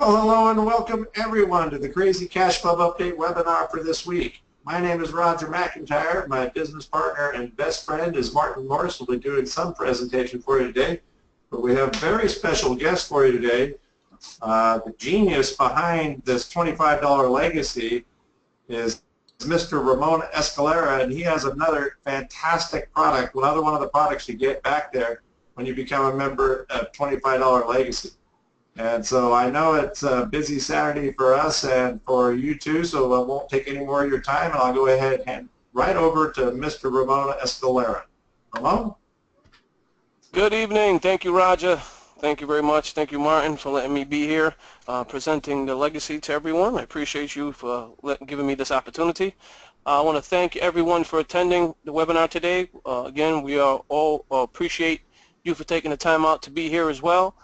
Well, hello and welcome everyone to the Crazy Cash Club Update webinar for this week. My name is Roger McIntyre. My business partner and best friend is Martin Morris. We'll be doing some presentation for you today, but we have a very special guest for you today. The genius behind this $25 legacy is Mr. Ramon Escalera, and he has another fantastic product, another one of the products you get back there when you become a member of $25 legacy. And so I know it's a busy Saturday for us and for you too, so I won't take any more of your time, and I'll go ahead and hand right over to Mr. Ramon Escalera. Ramon? Good evening. Thank you, Roger. Thank you very much. Thank you, Martin, for letting me be here presenting the legacy to everyone. I appreciate you for giving me this opportunity. I want to thank everyone for attending the webinar today. Again, we all appreciate you for taking the time out to be here as well.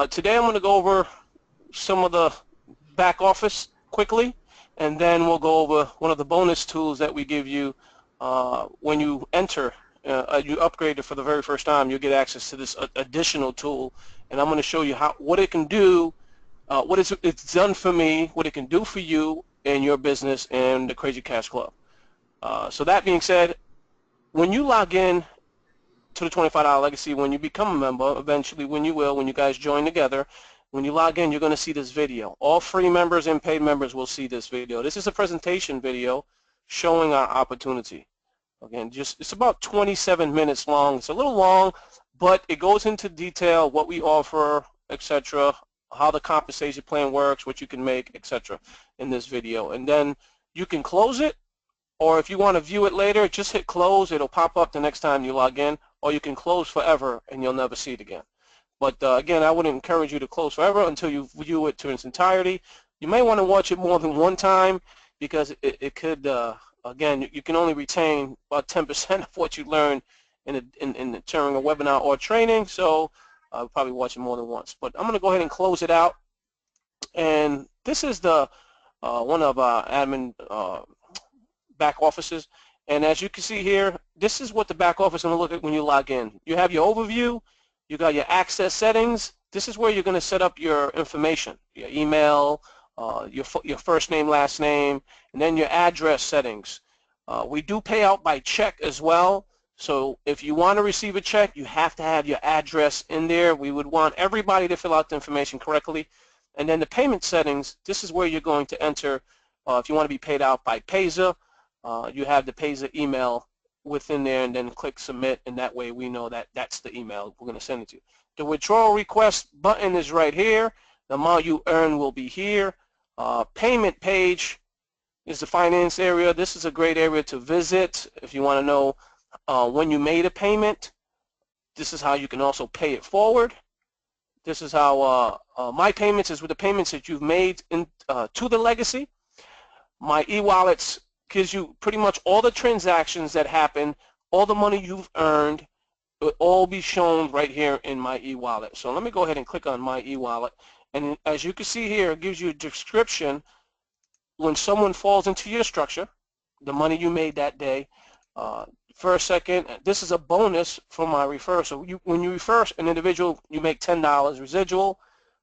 Today I'm going to go over some of the back office quickly, and then we'll go over one of the bonus tools that we give you when you enter. You upgrade it for the very first time, you'll get access to this additional tool, and I'm going to show you what it can do, it's done for me, what it can do for you and your business and the Crazy Cash Club. So that being said, when you log in to the $25 legacy, when you become a member, eventually when you guys join together, when you log in, you're going to see this video. All free members and paid members will see this video. This is a presentation video showing our opportunity. Again, it's about 27 minutes long. It's a little long, but it goes into detail what we offer, etc., how the compensation plan works, what you can make, etc. in this video. And then you can close it, or if you want to view it later, just hit close. It'll pop up the next time you log in, or you can close forever and you'll never see it again. But again, I would encourage you to close forever until you view it to its entirety. You may want to watch it more than one time because it could, again, you can only retain about 10% of what you learn during a webinar or training, so I'll probably watch it more than once. But I'm going to go ahead and close it out. And this is the one of our admin back offices. And as you can see here, this is what the back office is going to look at when you log in. You have your overview, you got your access settings. This is where you're going to set up your information, your email, your first name, last name, and then your address settings. We do pay out by check as well. So if you want to receive a check, you have to have your address in there. We would want everybody to fill out the information correctly. And then the payment settings, this is where you're going to enter if you want to be paid out by Payza. You have the Payza email within there, and then click submit, and that way we know that that's the email we're going to send it to. The withdrawal request button is right here. The amount you earn will be here. Payment page is the finance area. This is a great area to visit if you want to know when you made a payment. This is how you can also pay it forward. This is how my payments is with the payments that you've made to the legacy. My e-wallets gives you pretty much all the transactions that happen, all the money you've earned. It will all be shown right here in my e-wallet. So let me go ahead and click on my e-wallet. And as you can see here, it gives you a description when someone falls into your structure, the money you made that day. For a second, this is a bonus for my refer. So when you refer an individual, you make $10 residual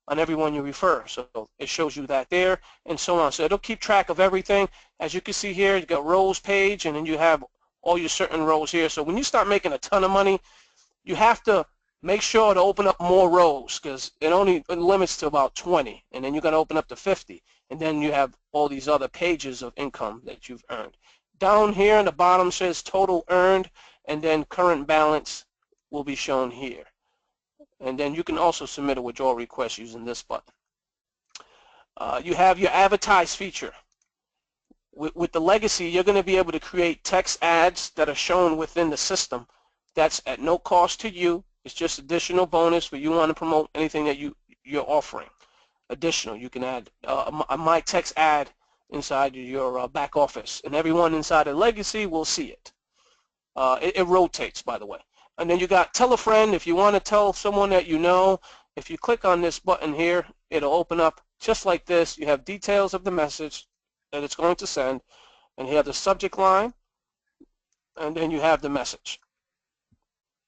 on everyone you refer. So it shows you that there, and so on. So it'll keep track of everything. As you can see here, you got rows page, and then you have all your certain rows here. So when you start making a ton of money, you have to make sure to open up more rows because it only limits to about 20, and then you got to open up to 50, and then you have all these other pages of income that you've earned. Down here in the bottom says total earned, and then current balance will be shown here. And then you can also submit a withdrawal request using this button. You have your advertise feature. With the legacy, you're going to be able to create text ads that are shown within the system. That's at no cost to you. It's just additional bonus when you want to promote anything that you're offering. Additional, you can add a my text ad inside your back office, and everyone inside the legacy will see it. It rotates, by the way. And then you got tell a friend. If you want to tell someone that you know, if you click on this button here, it'll open up just like this. You have details of the message that it's going to send, and you have the subject line, and then you have the message.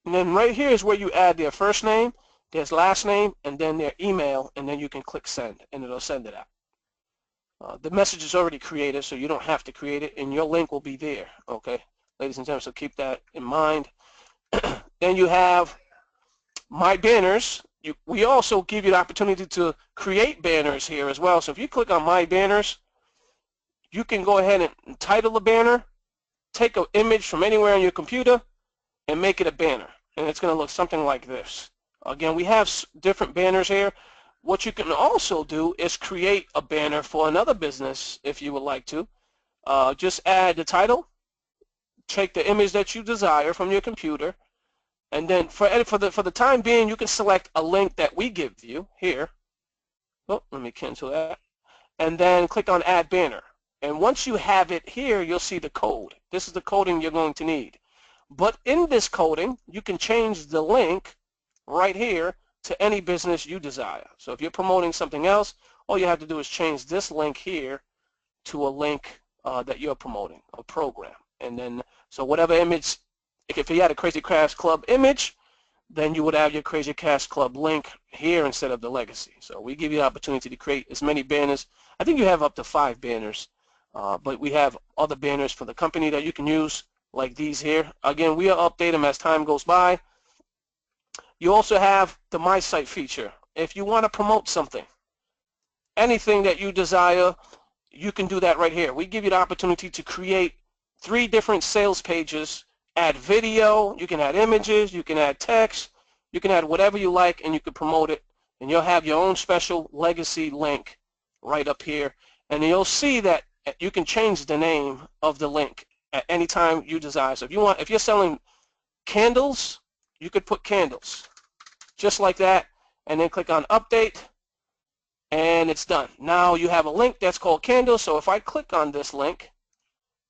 And then right here is where you add their first name, There's last name and then their email, and then you can click send, and it'll send it out. The message is already created, so you don't have to create it, and your link will be there, okay, ladies and gentlemen, so keep that in mind. Then you have my banners. We also give you the opportunity to create banners here as well. So if you click on my banners, you can go ahead and title the banner, take an image from anywhere on your computer, and make it a banner. And it's going to look something like this. Again, we have different banners here. What you can also do is create a banner for another business if you would like to. Just add the title, take the image that you desire from your computer, and then for the time being, you can select a link that we give you here. Oh, let me cancel that. And then click on Add Banner. And once you have it here, you'll see the code. This is the coding you're going to need. But in this coding, you can change the link right here to any business you desire. So if you're promoting something else, all you have to do is change this link here to a link that you're promoting, a program. And then, so whatever image, if you had a Crazy Crafts Club image, then you would have your Crazy Crafts Club link here instead of the legacy. So we give you the opportunity to create as many banners. I think you have up to 5 banners, but we have other banners for the company that you can use, like these here. Again, we'll update them as time goes by. You also have the My Site feature. If you want to promote something, anything that you desire, you can do that right here. We give you the opportunity to create 3 different sales pages, add video, you can add images, you can add text, you can add whatever you like, and you can promote it, and you'll have your own special legacy link right up here. And you'll see that you can change the name of the link at any time you desire. So if you're selling candles, you could put candles, just like that, and then click on update, and it's done. Now you have a link that's called candles, so if I click on this link,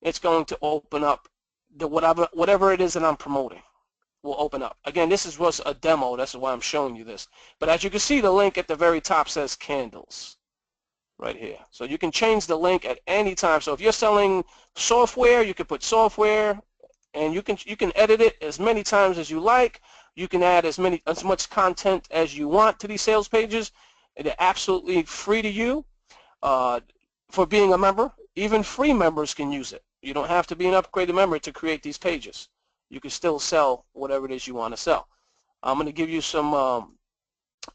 it's going to open up the whatever it is that I'm promoting will open up. Again, this was a demo, that's why I'm showing you this. But as you can see, the link at the very top says candles right here. So you can change the link at any time. So if you're selling software, you can put software, and you can edit it as many times as you like. You can add as much content as you want to these sales pages. They're absolutely free to you for being a member. Even free members can use it. You don't have to be an upgraded member to create these pages. You can still sell whatever it is you want to sell. I'm going to give you some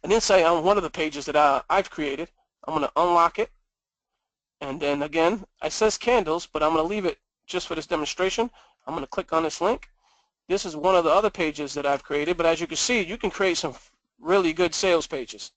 an insight on one of the pages that I've created. I'm going to unlock it, and then again, it says candles, but I'm going to leave it just for this demonstration. I'm going to click on this link. This is one of the other pages that I've created, but as you can see, you can create some really good sales pages.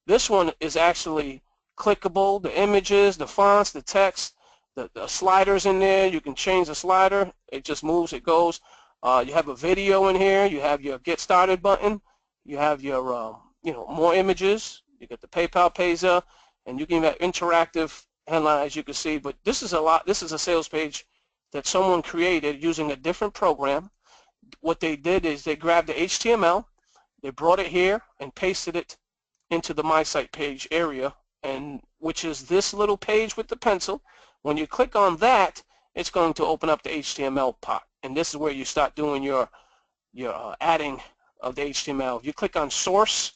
This one is actually clickable, the images, the fonts, the text, the sliders in there. You can change the slider. It just moves, it goes. You have a video in here. You have your Get Started button. You have your more images. You get the PayPal Payza, and you can have interactive headline, as you can see. But this is a sales page that someone created using a different program. What they did is they grabbed the HTML, they brought it here and pasted it into the My Site page area, and which is this little page with the pencil. When you click on that, it's going to open up the HTML part, and this is where you start doing your adding of the HTML. If you click on source,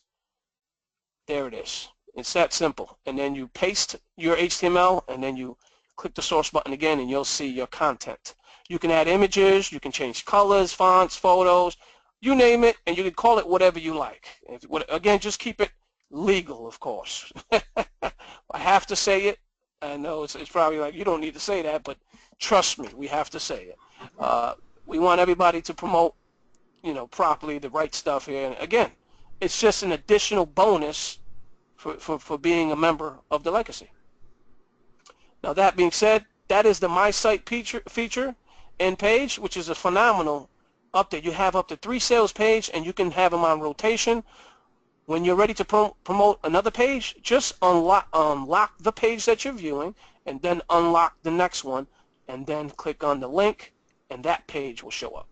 there it is. It's that simple. And then you paste your HTML, and then you click the source button again, and you'll see your content. You can add images, you can change colors, fonts, photos, you name it, and you can call it whatever you like. Again, just keep it legal, of course. I have to say it. I know it's probably like, you don't need to say that, but trust me, we have to say it. We want everybody to promote, properly the right stuff here. And again, it's just an additional bonus for being a member of the legacy. Now that being said, that is the My Site feature and page, which is a phenomenal update. You have up to 3 sales pages, and you can have them on rotation. When you're ready to promote another page, just unlock the page that you're viewing, and then unlock the next one, and then click on the link, and that page will show up,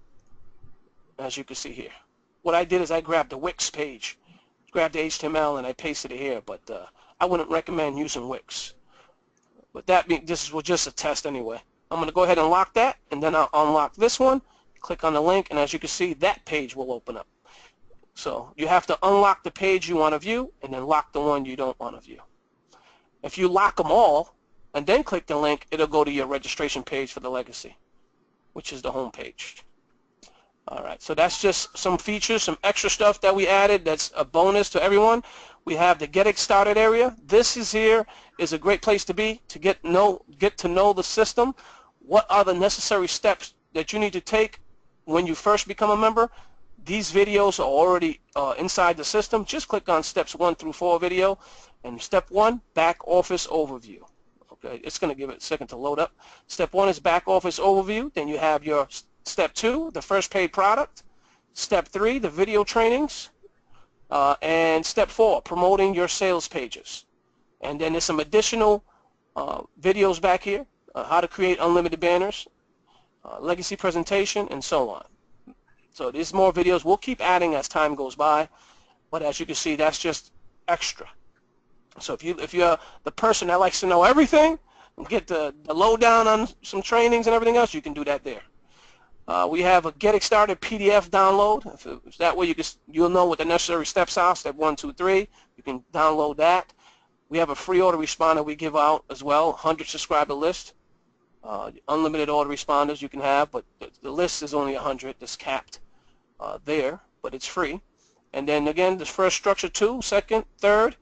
as you can see here. What I did is I grabbed the Wix page, grabbed the HTML, and I pasted it here, but I wouldn't recommend using Wix. But this was just a test anyway. I'm going to go ahead and lock that, and then I'll unlock this one, click on the link, and as you can see, that page will open up. So you have to unlock the page you want to view and then lock the one you don't want to view. If you lock them all and then click the link, it'll go to your registration page for the legacy, which is the home page. All right, so that's just some features, some extra stuff that we added that's a bonus to everyone. We have the Get It Started area. This is a great place to be to get to know the system. What are the necessary steps that you need to take when you first become a member? These videos are already inside the system. Just click on steps 1 through 4 video. And step 1, back office overview. Okay, it's going to give it a second to load up. Step 1 is back office overview. Then you have your step 2, the first paid product. Step 3, the video trainings. And step 4, promoting your sales pages. And then there's some additional videos back here, how to create unlimited banners, legacy presentation, and so on. So there's more videos. We'll keep adding as time goes by, but as you can see, that's just extra. So if you're the person that likes to know everything, and get the lowdown on some trainings and everything else, you can do that there. We have a Get It Started PDF download. If that way you'll know what the necessary steps are, step 1, 2, 3. You can download that. We have a free autoresponder we give out as well, 100 subscriber list. Unlimited autoresponders you can have, but the list is only 100. That's capped there, but it's free. And then again, the first structure 2, second, third,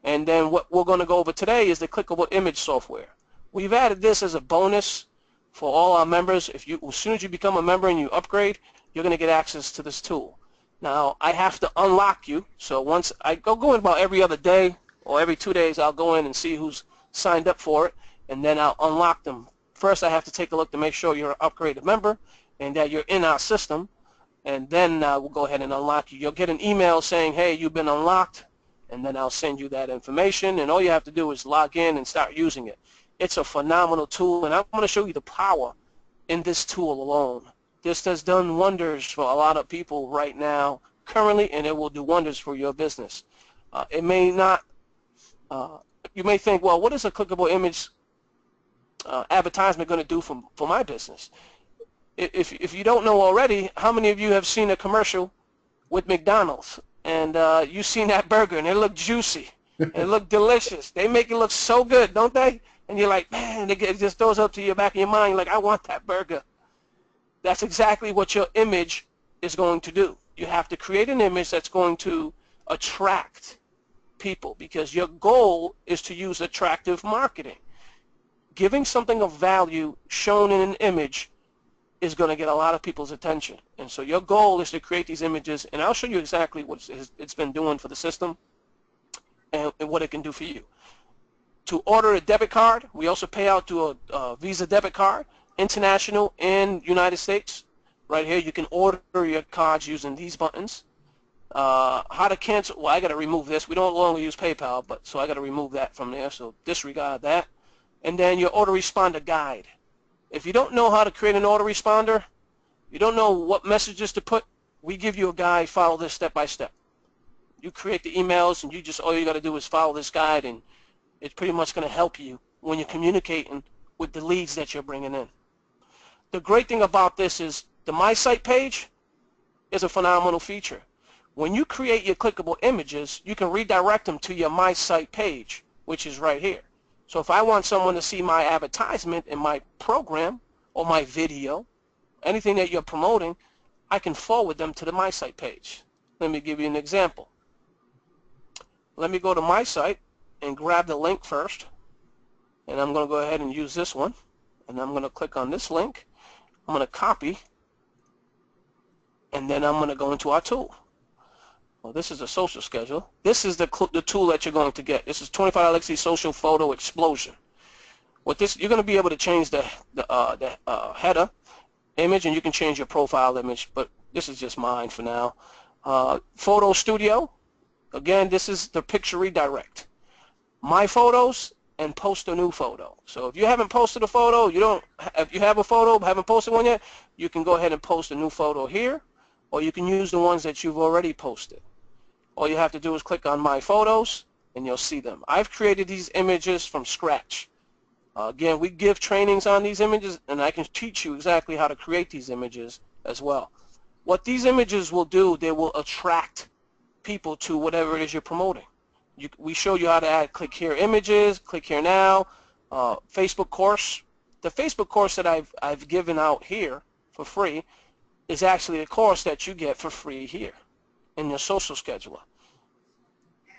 and then what we're going to go over today is the clickable image software. We've added this as a bonus for all our members. As soon as you become a member and you upgrade, you're going to get access to this tool. Now, I have to unlock you, so once I go in about every other day or every 2 days, I'll go in and see who's signed up for it, and then I'll unlock them. First, I have to take a look to make sure you're an upgraded member and that you're in our system, and then we'll go ahead and unlock you. You'll get an email saying, hey, you've been unlocked, and then I'll send you that information, and all you have to do is log in and start using it. It's a phenomenal tool, and I'm going to show you the power in this tool alone. This has done wonders for a lot of people right now, currently, and it will do wonders for your business. It may not, you may think, well, what is a clickable image advertisement going to do for my business? If you don't know already, how many of you have seen a commercial with McDonald's and you've seen that burger and it looked juicy and it looked delicious? They make it look so good, don't they? And you're like, man, it just throws up to your back of your mind. You're like, I want that burger. That's exactly what your image is going to do. You have to create an image that's going to attract people, because your goal is to use attractive marketing. Giving something of value shown in an image is going to get a lot of people's attention. And so your goal is to create these images, and I'll show you exactly what it's been doing for the system and what it can do for you. To order a debit card, we also pay out to a Visa debit card, international and United States. Right here, you can order your cards using these buttons. How to cancel, well, I got to remove this. We don't longer use PayPal, so I got to remove that from there, so disregard that. And then your autoresponder guide. If you don't know how to create an autoresponder, you don't know what messages to put, we give you a guide. Follow this step by step. You create the emails, and all you got to do is follow this guide, and it's pretty much going to help you when you're communicating with the leads that you're bringing in. The great thing about this is the My Site page is a phenomenal feature. When you create your clickable images, you can redirect them to your My Site page, which is right here. So if I want someone to see my advertisement in my program or my video, anything that you're promoting, I can forward them to the My Site page. Let me give you an example. Let me go to My Site and grab the link first, and I'm going to go ahead and use this one, and I'm going to click on this link. I'm going to copy, and then I'm going to go into our tool. Well, this is a social schedule. This is the tool that you're going to get. This is 25 Legacy Social Photo Explosion. With this, you're going to be able to change the header image, and you can change your profile image, but this is just mine for now. Photo Studio. Again, this is the picture redirect. My photos and post a new photo. So if you haven't posted a photo, if you have a photo but haven't posted one yet, you can go ahead and post a new photo here, or you can use the ones that you've already posted. All you have to do is click on My Photos, and you'll see them. I've created these images from scratch. Again, we give trainings on these images, and I can teach you exactly how to create these images as well. What these images will do, they will attract people to whatever it is you're promoting. We show you how to add click here images, click here now, Facebook course. The Facebook course that I've given out here for free is actually a course that you get for free here in your social scheduler.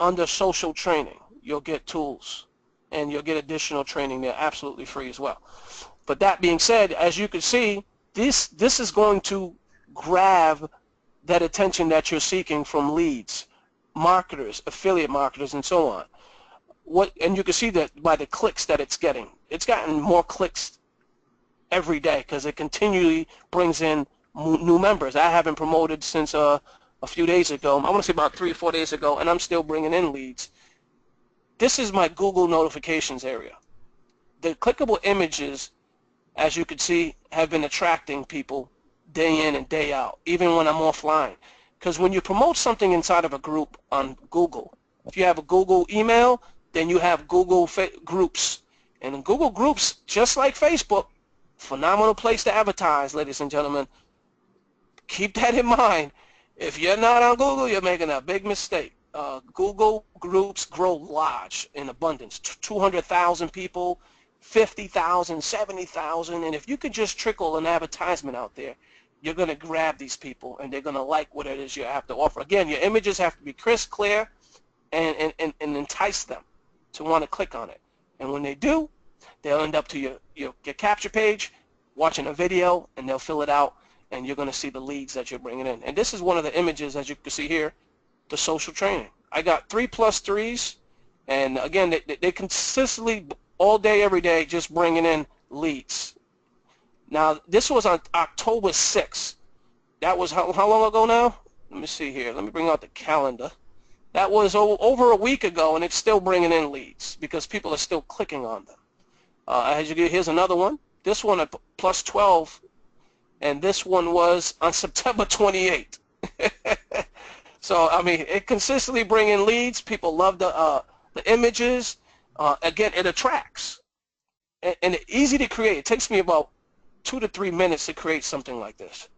Under social training, you'll get tools and you'll get additional training there absolutely free as well. But that being said, as you can see, this is going to grab that attention that you're seeking from leads, marketers, affiliate marketers, and so on. And you can see that by the clicks that it's getting. It's gotten more clicks every day because it continually brings in new members. I haven't promoted since a few days ago. I want to say about 3 or 4 days ago, and I'm still bringing in leads. This is my Google notifications area. The clickable images, as you can see, have been attracting people day in and day out, even when I'm offline. Because when you promote something inside of a group on Google, if you have a Google email, then you have Google groups. And in Google groups, just like Facebook, phenomenal place to advertise, ladies and gentlemen. Keep that in mind. If you're not on Google, you're making a big mistake. Google groups grow large in abundance. 200,000 people, 50,000, 70,000, and if you could just trickle an advertisement out there, you're going to grab these people and they're going to like what it is you have to offer. Again, your images have to be crisp, clear, and entice them to want to click on it. And when they do, they'll end up to your capture page, watching a video, and they'll fill it out, and you're going to see the leads that you're bringing in. And this is one of the images, as you can see here, the social training. I got 3+3s, and again, they consistently, all day, every day, just bringing in leads. Now, this was on October 6th. That was how long ago now? Let me see here. Let me bring out the calendar. That was over a week ago, and it's still bringing in leads because people are still clicking on them. Here's another one. This one at +12, and this one was on September 28th. So, I mean, it consistently bringing leads. People love the images. Again, it attracts. And it's easy to create. It takes me about 2 to 3 minutes to create something like this.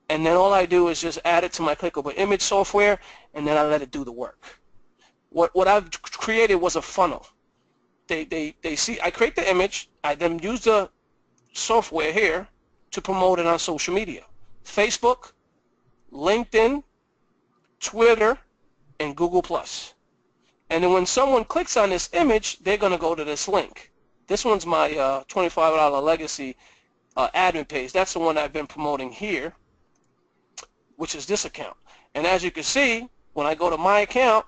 And then all I do is just add it to my clickable image software, and then I let it do the work. What I've created was a funnel. They see, I create the image, I then use the software here to promote it on social media. Facebook, LinkedIn, Twitter, and Google+. And then when someone clicks on this image, they're going to go to this link. This one's my $25 legacy admin page. That's the one I've been promoting here, which is this account. And as you can see, when I go to my account,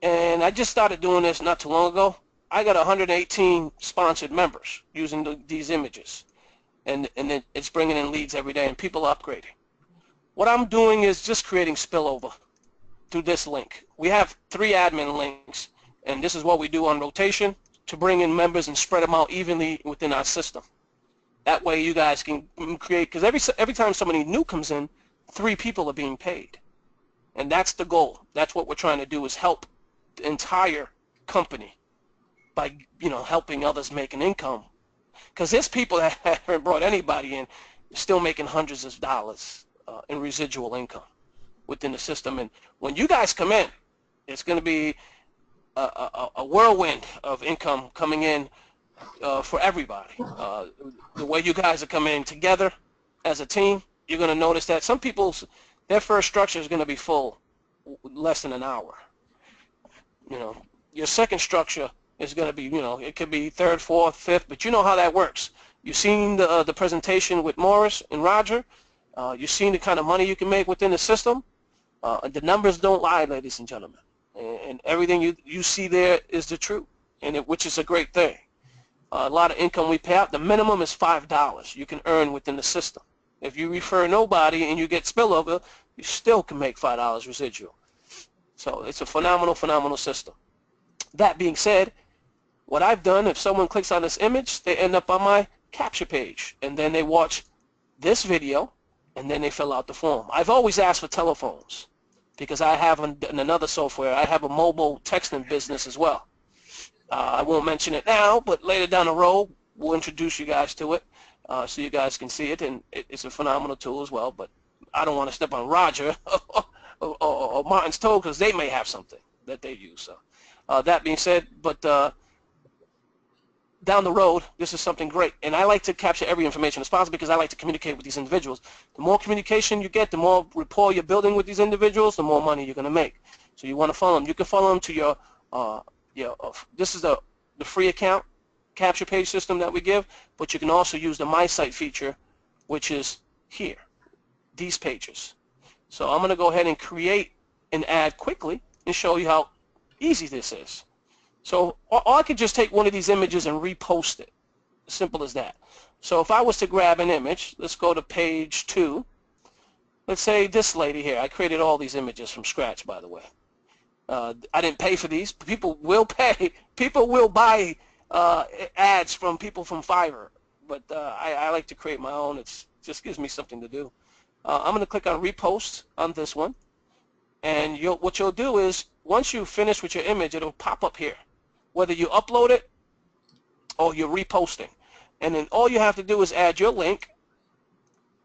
and I just started doing this not too long ago, I got 118 sponsored members using these images. And it's bringing in leads every day, and people are upgrading. What I'm doing is just creating spillover through this link. We have 3 admin links, and this is what we do on rotation to bring in members and spread them out evenly within our system. That way you guys can create, because every time somebody new comes in, 3 people are being paid. And that's the goal. That's what we're trying to do, is help the entire company by, helping others make an income. Because there's people that haven't brought anybody in, still making hundreds of dollars in residual income within the system. And when you guys come in, it's going to be a whirlwind of income coming in for everybody. The way you guys are coming in together as a team, you're going to notice that some people's, their first structure is going to be full less than an hour. Your second structure is going to be, it could be third, fourth, fifth, but you know how that works. You've seen the presentation with Morris and Roger. You've seen the kind of money you can make within the system. The numbers don't lie, ladies and gentlemen. And everything you see there is the truth, which is a great thing. A lot of income we pay out, the minimum is $5 you can earn within the system. If you refer nobody and you get spillover, you still can make $5 residual. So it's a phenomenal system. That being said, what I've done, if someone clicks on this image, they end up on my capture page, and then they watch this video, and then they fill out the form. I've always asked for telephones because I have in another software, I have a mobile texting business as well. I won't mention it now, but later down the road, we'll introduce you guys to it so you guys can see it, and it's a phenomenal tool as well, but I don't want to step on Roger or Martin's toe because they may have something that they use. So that being said, but down the road, this is something great. And I like to capture every information as possible because I like to communicate with these individuals. The more communication you get, the more rapport you're building with these individuals, the more money you're going to make. So you want to follow them. You can follow them to this is the free account capture page system that we give, but you can also use the My Site feature, which is here, these pages. So I'm going to go ahead and create an ad quickly and show you how easy this is. So I could just take one of these images and repost it. Simple as that. So if I was to grab an image, let's go to page 2. Let's say this lady here. I created all these images from scratch, by the way. I didn't pay for these. People will pay. People will buy ads from people from Fiverr. But I like to create my own. It just gives me something to do. I'm going to click on repost on this one. And what you'll do is, once you finish with your image, it'll pop up here, whether you upload it or you're reposting. And then all you have to do is add your link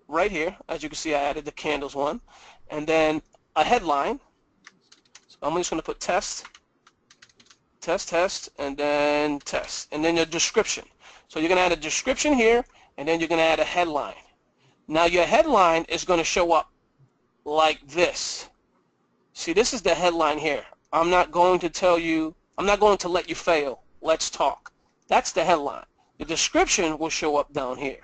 right here. As you can see, I added the candles one. And then a headline. So I'm just going to put test, and then test. And then your description. So you're going to add a description here, and then you're going to add a headline. Now your headline is going to show up like this. See, this is the headline here. I'm not going to let you fail. Let's talk. That's the headline. The description will show up down here.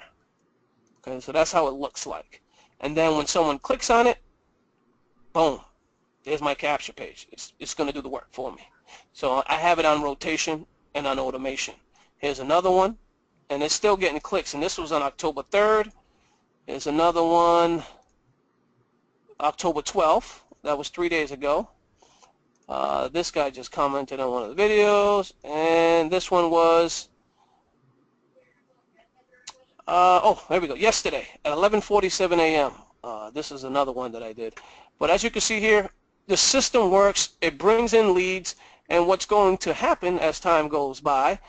Okay, so that's how it looks like. And then when someone clicks on it, boom, there's my capture page. It's going to do the work for me. So I have it on rotation and on automation. Here's another one, and it's still getting clicks. And this was on October 3rd. There's another one, October 12th. That was 3 days ago. This guy just commented on one of the videos, and this one was, there we go, yesterday at 11:47 a.m. This is another one that I did. But as you can see here, the system works. It brings in leads, and what's going to happen as time goes by,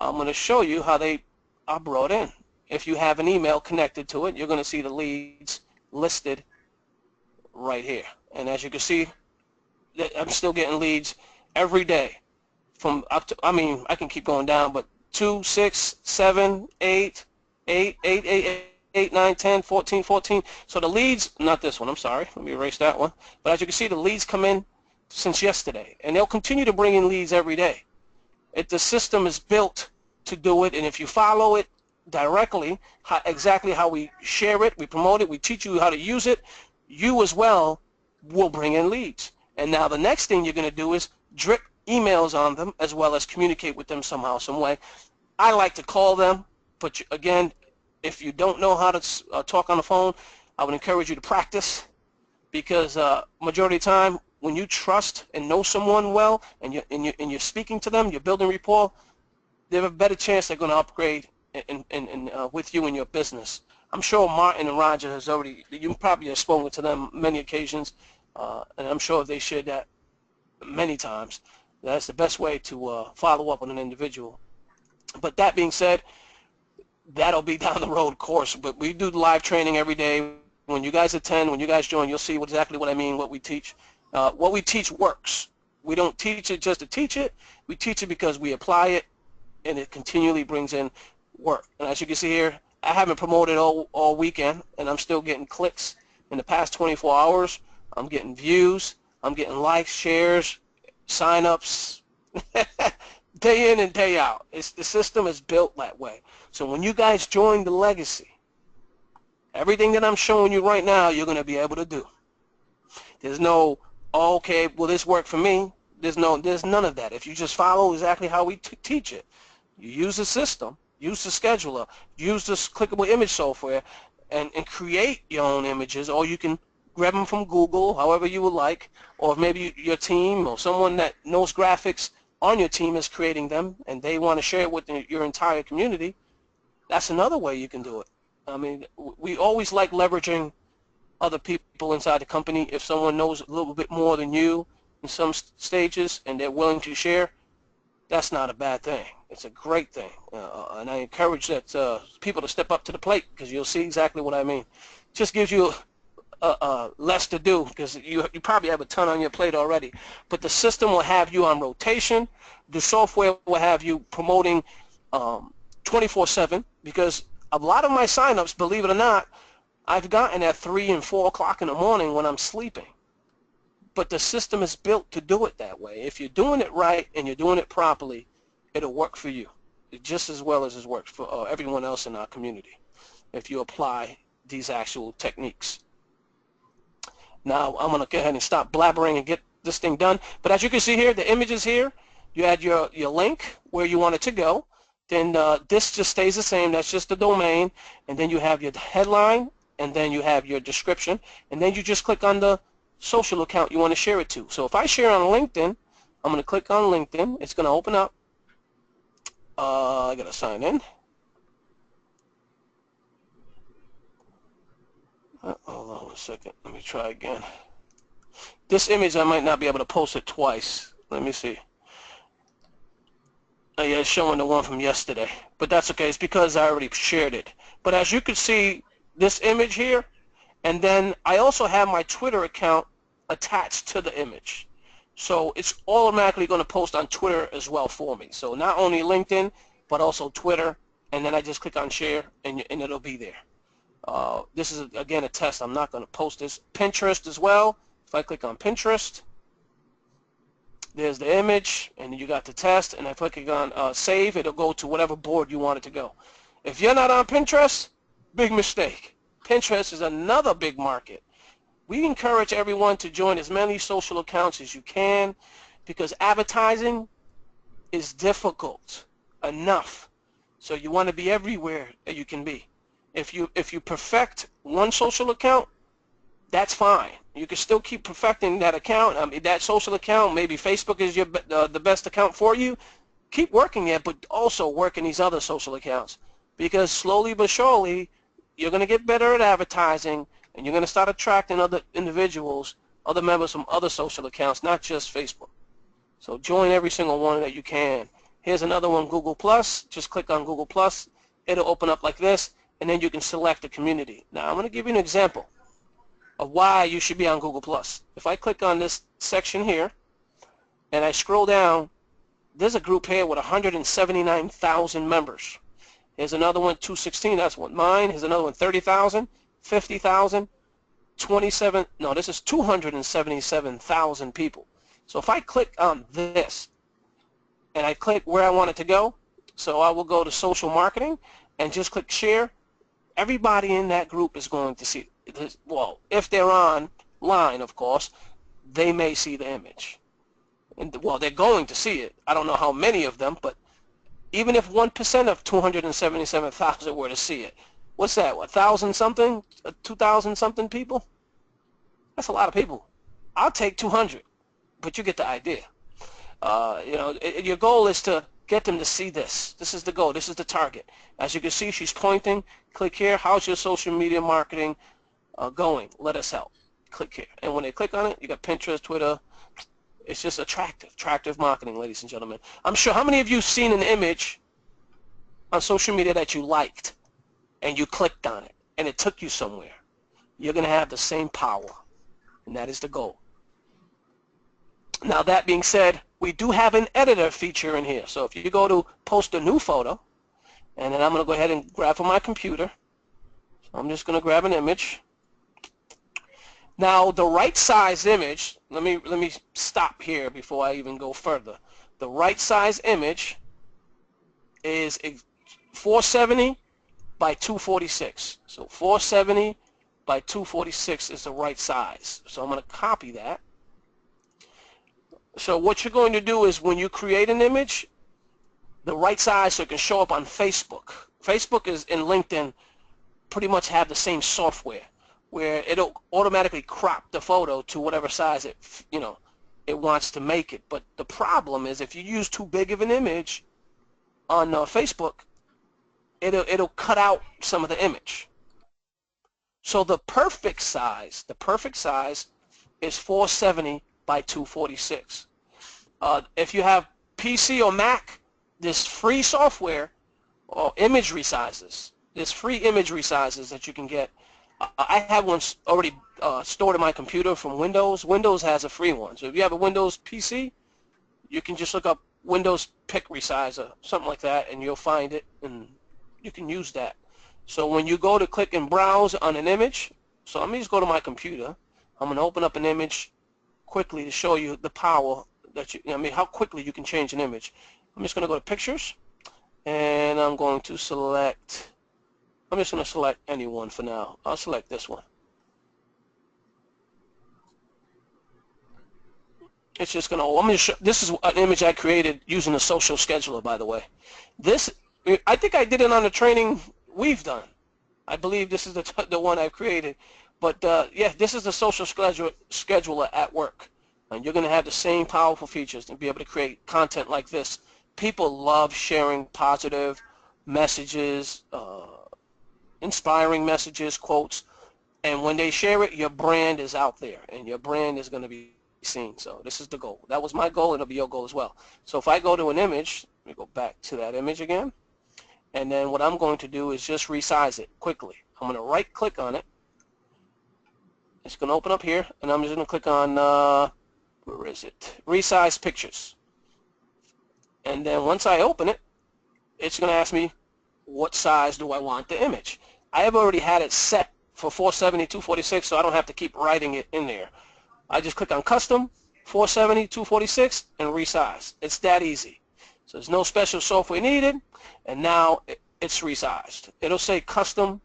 I'm going to show you how they are brought in. If you have an email connected to it, you're going to see the leads listed right here. And as you can see, I'm still getting leads every day. I can keep going down, but 2, 6, 7, 8, 8, 8, 8, 8, 9, 10, 14, 14. So the leads, not this one, I'm sorry. Let me erase that one. But as you can see, the leads come in since yesterday. And they'll continue to bring in leads every day. The system is built to do it, and if you follow it directly, exactly how we share it, we promote it, we teach you how to use it, you as well will bring in leads. And now the next thing you're going to do is drip emails on them as well as communicate with them somehow, some way. I like to call them, but again, if you don't know how to talk on the phone, I would encourage you to practice, because majority of the time when you trust and know someone well and you're speaking to them, you're building rapport, they have a better chance they're going to upgrade with you in your business. I'm sure Martin and Roger you probably have spoken to them many occasions, and I'm sure they shared that many times. That's the best way to follow up on an individual. But that being said, that'll be down the road, of course. But we do live training every day. When you guys attend, when you guys join, you'll see exactly what I mean, what we teach. What we teach works. We don't teach it just to teach it. We teach it because we apply it, and it continually brings in work. And as you can see here, I haven't promoted all weekend, and I'm still getting clicks. In the past 24 hours, I'm getting views, I'm getting likes, shares, sign-ups, day in and day out. The system is built that way. So when you guys join the legacy, everything that I'm showing you right now, you're going to be able to do. There's no, oh, okay, will this work for me? There's none of that. If you just follow exactly how we teach it, you use the system, use the scheduler, use this clickable image software, and create your own images, or you can grab them from Google, however you would like, or maybe your team or someone that knows graphics on your team is creating them, and they want to share it with your entire community. That's another way you can do it. I mean, we always like leveraging other people inside the company. If someone knows a little bit more than you in some stages and they're willing to share, that's not a bad thing. It's a great thing, and I encourage that people to step up to the plate, because you'll see exactly what I mean. Just gives you less to do because you probably have a ton on your plate already. But the system will have you on rotation. The software will have you promoting 24/7 because a lot of my signups, believe it or not, I've gotten at 3 and 4 o'clock in the morning when I'm sleeping. But the system is built to do it that way. If you're doing it right and you're doing it properly, it'll work for you just as well as it works for everyone else in our community if you apply these actual techniques. Now I'm going to go ahead and stop blabbering and get this thing done. But as you can see here, the image is here. You add your link where you want it to go. Then this just stays the same. That's just the domain. And then you have your headline, and then you have your description. And then you just click on the social account you want to share it to. So if I share on LinkedIn, I'm going to click on LinkedIn. It's going to open up. I got to sign in. Hold on a second. Let me try again. This image, I might not be able to post it twice. Let me see. Oh, yeah, it's showing the one from yesterday. But that's okay. It's because I already shared it. But as you can see, this image here, and then I also have my Twitter account attached to the image. So it's automatically going to post on Twitter as well for me. So not only LinkedIn, but also Twitter. And then I just click on share, and it'll be there. This is, again, a test. I'm not going to post this. Pinterest as well. If I click on Pinterest, there's the image, and then you got the test. And if I click on save, it'll go to whatever board you want it to go. If you're not on Pinterest, big mistake. Pinterest is another big market. We encourage everyone to join as many social accounts as you can because advertising is difficult enough. So you want to be everywhere that you can be. If you perfect one social account, that's fine. You can still keep perfecting that account. I mean, that social account, maybe Facebook is your the best account for you. Keep working it, but also work in these other social accounts because slowly but surely, you're going to get better at advertising, and you're going to start attracting other individuals, other members from other social accounts, not just Facebook. So join every single one that you can. Here's another one, Google+. Just click on Google+. It'll open up like this, and then you can select a community. Now, I'm going to give you an example of why you should be on Google+. If I click on this section here, and I scroll down, there's a group here with 179,000 members. Here's another one, 216, that's one mine. Here's another one, 30,000, 50,000, 27, no, this is 277,000 people. So if I click on this, and I click where I want it to go, so I will go to social marketing, and just click share, everybody in that group is going to see it. Well, if they're online, of course, they may see the image. And, well, they're going to see it. I don't know how many of them, but even if 1% of 277,000 were to see it, what's that, 1,000 something, 2,000 something people? That's a lot of people. I'll take 200, but you get the idea. Your goal is to get them to see this. This is the goal. This is the target. As you can see, she's pointing. Click here. How's your social media marketing going? Let us help. Click here. And when they click on it, you got Pinterest, Twitter. It's just attractive marketing, ladies and gentlemen. I'm sure, how many of you have seen an image on social media that you liked and you clicked on it and it took you somewhere? You're going to have the same power, and that is the goal. Now, that being said, we do have an editor feature in here. So if you go to post a new photo, and then I'm going to go ahead and grab from my computer. So I'm just going to grab an image. Now, the right size image, let me stop here before I even go further. The right size image is 470 by 246. So 470 by 246 is the right size. So I'm going to copy that. So what you're going to do is when you create an image, the right size so it can show up on Facebook. Facebook is and LinkedIn pretty much have the same software where it'll automatically crop the photo to whatever size it wants to make it. But the problem is if you use too big of an image on Facebook, it'll cut out some of the image. So the perfect size is 470 by 246. If you have PC or Mac, there's free software or image resizes. There's free image resizes that you can get I have one already stored in my computer from Windows. Windows has a free one. So if you have a Windows PC, you can just look up Windows Pick Resizer, something like that, and you'll find it, and you can use that. So when you go to click and browse on an image, so let me just go to my computer. I'm going to open up an image quickly to show you the power that I mean, how quickly you can change an image. I'm just going to go to Pictures, and I'm going to select, I'm just going to select any one for now. I'll select this one. It's just going to, I'm going to show, this is an image I created using a social scheduler, by the way. This, I think I did it on the training we've done. I believe this is the one I've created. But yeah, this is the social scheduler at work. And you're going to have the same powerful features to be able to create content like this. People love sharing positive messages, inspiring messages, quotes. And when they share it, your brand is out there, and your brand is going to be seen. So this is the goal. That was my goal. It'll be your goal as well. So if I go to an image, let me go back to that image again. And then what I'm going to do is just resize it quickly. I'm going to right click on it. It's going to open up here, and I'm just going to click on, where is it? Resize pictures. And then once I open it, it's going to ask me what size do I want the image. I have already had it set for 470, 246, so I don't have to keep writing it in there. I just click on Custom, 470, 246, and resize. It's that easy. So there's no special software needed, and now it's resized. It'll say Custom,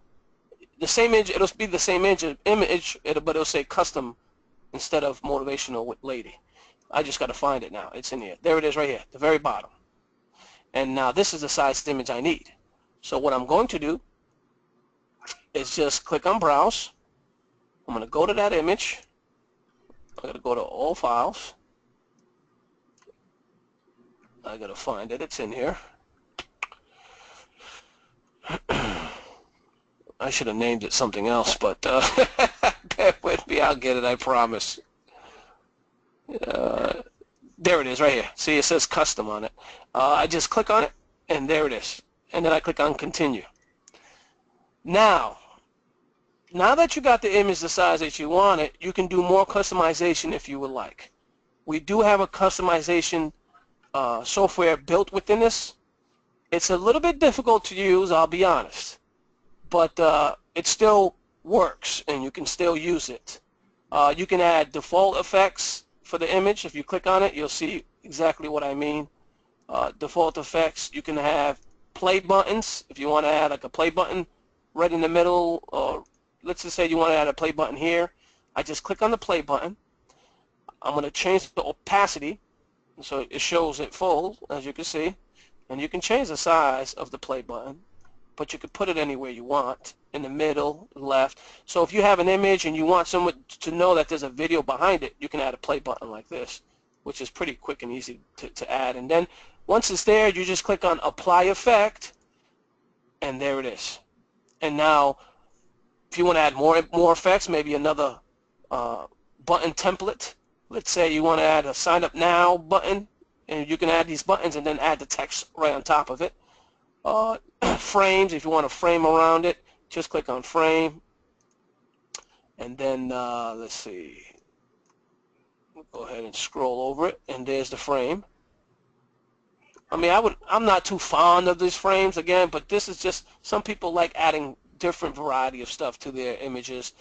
the same image, it'll be the same image, but it'll say Custom instead of Motivational with Lady. I just got to find it now. It's in here. There it is right here, the very bottom. And now this is the size image I need. So what I'm going to do is just click on Browse. I'm going to go to that image. I'm going to go to All Files. I got to find it. It's in here. I should have named it something else, but bear with me. I'll get it, I promise. There it is right here. See, it says Custom on it. I just click on it, and there it is. And then I click on Continue. Now that you got the image the size that you want it, you can do more customization if you would like. We do have a customization software built within this. It's a little bit difficult to use, I'll be honest, but it still works and you can still use it. You can add default effects for the image. If you click on it, you'll see exactly what I mean. Default effects. You can have play buttons if you want to add like a play button right in the middle, or let's just say you want to add a play button here. I just click on the play button. I'm going to change the opacity so it shows it full, as you can see, and you can change the size of the play button, but you can put it anywhere you want, in the middle, left. So if you have an image and you want someone to know that there's a video behind it, you can add a play button like this, which is pretty quick and easy to add. And then once it's there, you just click on Apply Effect, and there it is. And now, if you want to add more effects, maybe another button template. Let's say you want to add a Sign Up Now button, and you can add these buttons and then add the text right on top of it. Frames, if you want to frame around it, just click on Frame. And then, let's see, we'll go ahead and scroll over it, and there's the frame. I mean, I'm not too fond of these frames again, but this is just, some people like adding different variety of stuff to their images.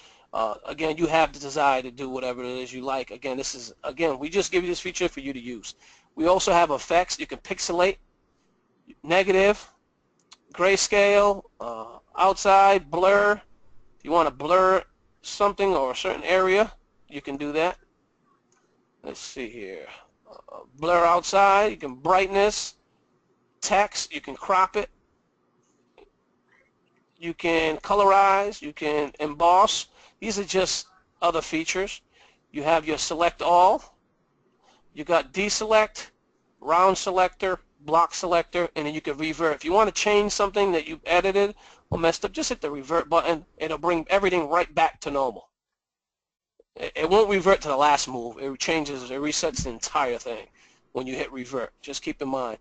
Again, you have the desire to do whatever it is you like. Again, we just give you this feature for you to use. We also have effects. You can pixelate, negative, grayscale, outside, blur. If you want to blur something or a certain area, you can do that. Let's see here. Blur outside, you can brightness, text, you can crop it, you can colorize, you can emboss. These are just other features. You have your select all, you got deselect, round selector, block selector, and then you can revert. If you want to change something that you've edited or messed up, just hit the revert button. It'll bring everything right back to normal. It won't revert to the last move. It changes, it resets the entire thing when you hit revert. Just keep in mind.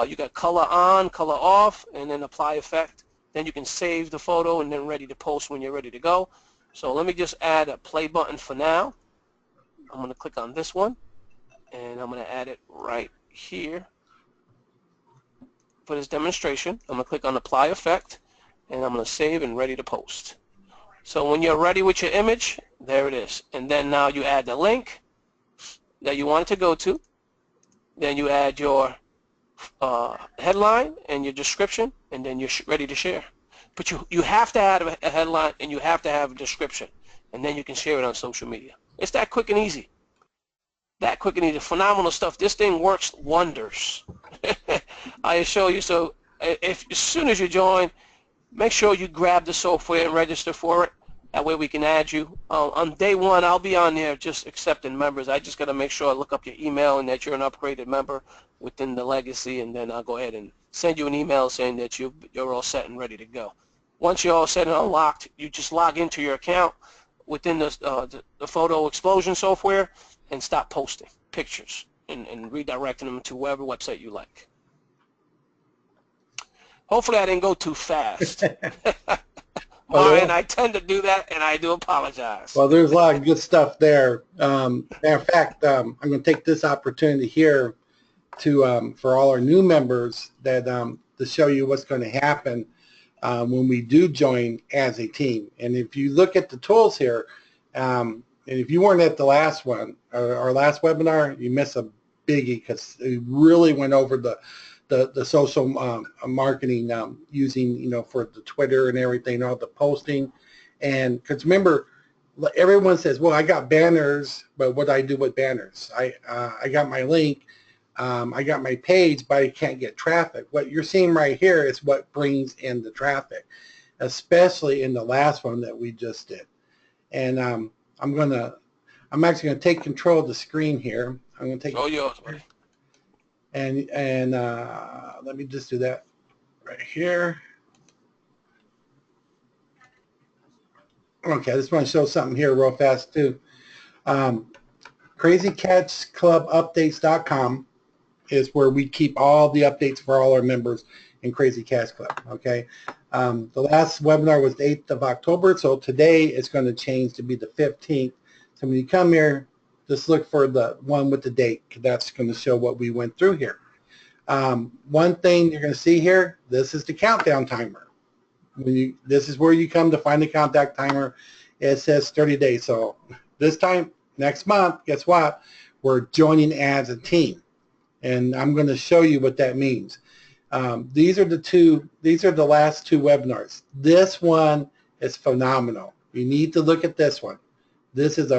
You got color on, color off, and then apply effect. Then you can save the photo and then ready to post when you're ready to go. So let me just add a play button for now. I'm going to click on this one, and I'm going to add it right here for this demonstration. I'm going to click on apply effect, and I'm going to save and ready to post. So when you're ready with your image, there it is. And then now you add the link that you want it to go to. Then you add your headline and your description, and then you're ready to share. But you have to add a headline and you have to have a description, and then you can share it on social media. It's that quick and easy. That quick and easy. Phenomenal stuff. This thing works wonders. I assure you. So if as soon as you join, make sure you grab the software and register for it. That way we can add you. On day one, I'll be on there just accepting members. I just got to make sure I look up your email and that you're an upgraded member within the legacy, and then I'll go ahead and send you an email saying that you're all set and ready to go. Once you're all set and unlocked, you just log into your account within the photo explosion software and stop posting pictures and redirecting them to whatever website you like. Hopefully I didn't go too fast. Mine, I tend to do that, and I do apologize. Well, there's a lot of good stuff there. Matter of fact, I'm going to take this opportunity here to for all our new members that to show you what's going to happen when we do join as a team. And if you look at the tools here, and if you weren't at the last one, our last webinar, you missed a biggie because it really went over the social marketing using, for the Twitter and everything, all the posting. And because remember, everyone says, well, I got banners, but what do I do with banners? I got my link, I got my page, but I can't get traffic. What you're seeing right here is what brings in the traffic, especially in the last one that we just did. And I'm actually going to take control of the screen here. I'm going to take yours, buddy. And let me just do that right here. Okay, I just want to show something here real fast too. CrazyCatchClubUpdates.com is where we keep all the updates for all our members in Crazy Catch Club. Okay, the last webinar was the 8th of October, so today it's going to change to be the 15th. So when you come here, just look for the one with the date, because that's going to show what we went through here. One thing you're going to see here, this is the countdown timer. This is where you come to find the countdown timer. It says 30 days. So this time, next month, guess what? We're joining as a team. And I'm going to show you what that means. These are the last two webinars. This one is phenomenal. You need to look at this one. This is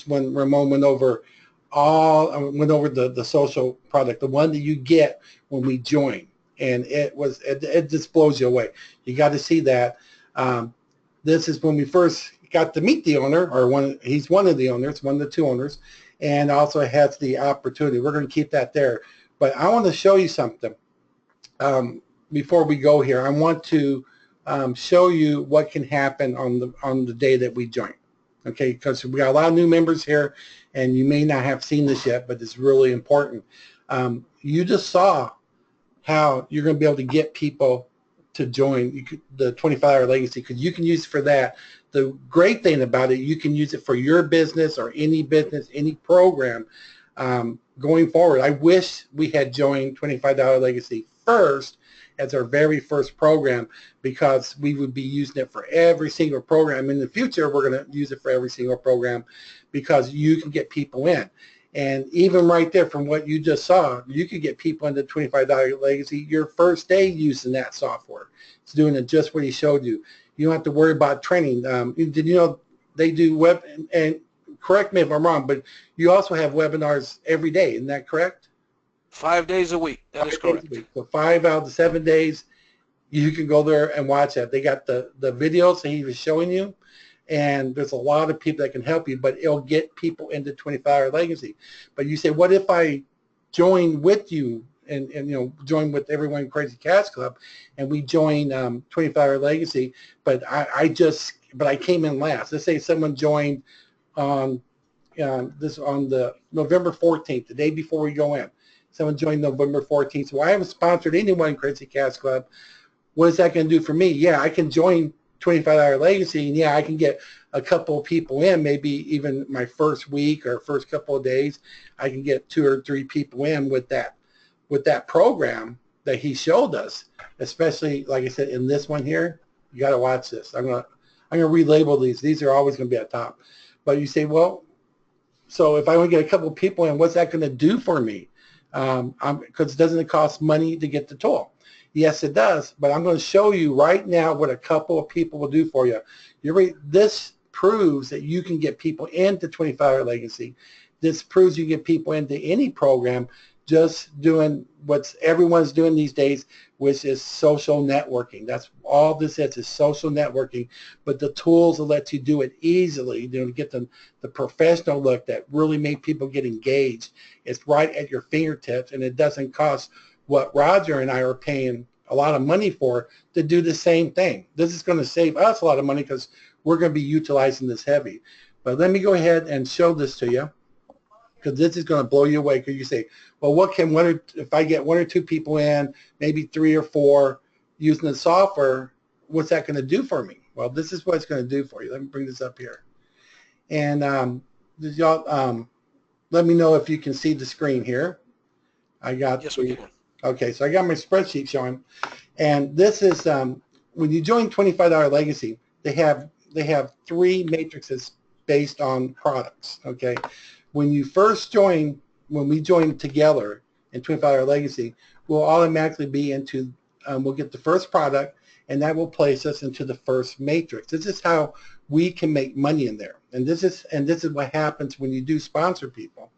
when Ramon went over the social product, the one that you get when we join, and it just blows you away. You got to see that. This is when we first got to meet the owner, or he's one of the owners, one of the two owners, and also has the opportunity. We're going to keep that there, but I want to show you something before we go here. I want to show you what can happen on the day that we join. Okay, because we got a lot of new members here, and you may not have seen this yet, but it's really important. You just saw how you're going to be able to get people to join the 25-hour legacy, because you can use it for that. The great thing about it, you can use it for your business or any business, any program going forward. I wish we had joined $25 Legacy first as our very first program, because we would be using it for every single program. In the future, we're going to use it for every single program, because you can get people in. And even right there, from what you just saw, you could get people into $25 Legacy your first day using that software. It's doing it just what he showed you. You don't have to worry about training. Did you know they do web, and correct me if I'm wrong, but you also have webinars every day. Isn't that correct? 5 days a week. That is correct. So 5 out of the 7 days, you can go there and watch that. They got the videos that he was showing you, and there's a lot of people that can help you, but it'll get people into 25-hour legacy. But you say, what if I join with you and join with everyone in Crazy Catch Club, and we join 25-hour legacy, but I came in last. Let's say someone joined on the November 14th, the day before we go in. Someone joined November 14th. So I haven't sponsored anyone in Crazy Catch Club, what is that going to do for me? Yeah, I can join $25 Legacy, and yeah, I can get a couple of people in, maybe even my first week or first couple of days, I can get 2 or 3 people in with that program that he showed us, especially, like I said, in this one here. You got to watch this. I'm gonna relabel these. These are always going to be at top. But you say, well, so if I want to get a couple of people in, what's that going to do for me? Because doesn't it cost money to get the tool? Yes, it does. But I'm going to show you right now what a couple of people will do for you. This proves that you can get people into 25 Legacy. This proves you get people into any program just doing what everyone's doing these days, which is social networking. That's all this is social networking. But the tools will let you do it easily, to get the professional look that really make people get engaged. It's right at your fingertips, and it doesn't cost what Roger and I are paying a lot of money for to do the same thing. This is going to save us a lot of money because we're going to be utilizing this heavy. But let me go ahead and show this to you, because this is going to blow you away. Because you say, well, if I get 1 or 2 people in, maybe 3 or 4 using the software, what's that going to do for me? Well, this is what it's going to do for you. Let me bring this up here. And y'all, let me know if you can see the screen here. Yes, we can. Okay, so I got my spreadsheet showing. And this is, when you join $25 Legacy, they have 3 matrices based on products, okay? When you first join, when we join together in $25 Legacy, we'll automatically be into, we'll get the first product, and that will place us into the first matrix. This is how we can make money in there. And this is what happens when you do sponsor people.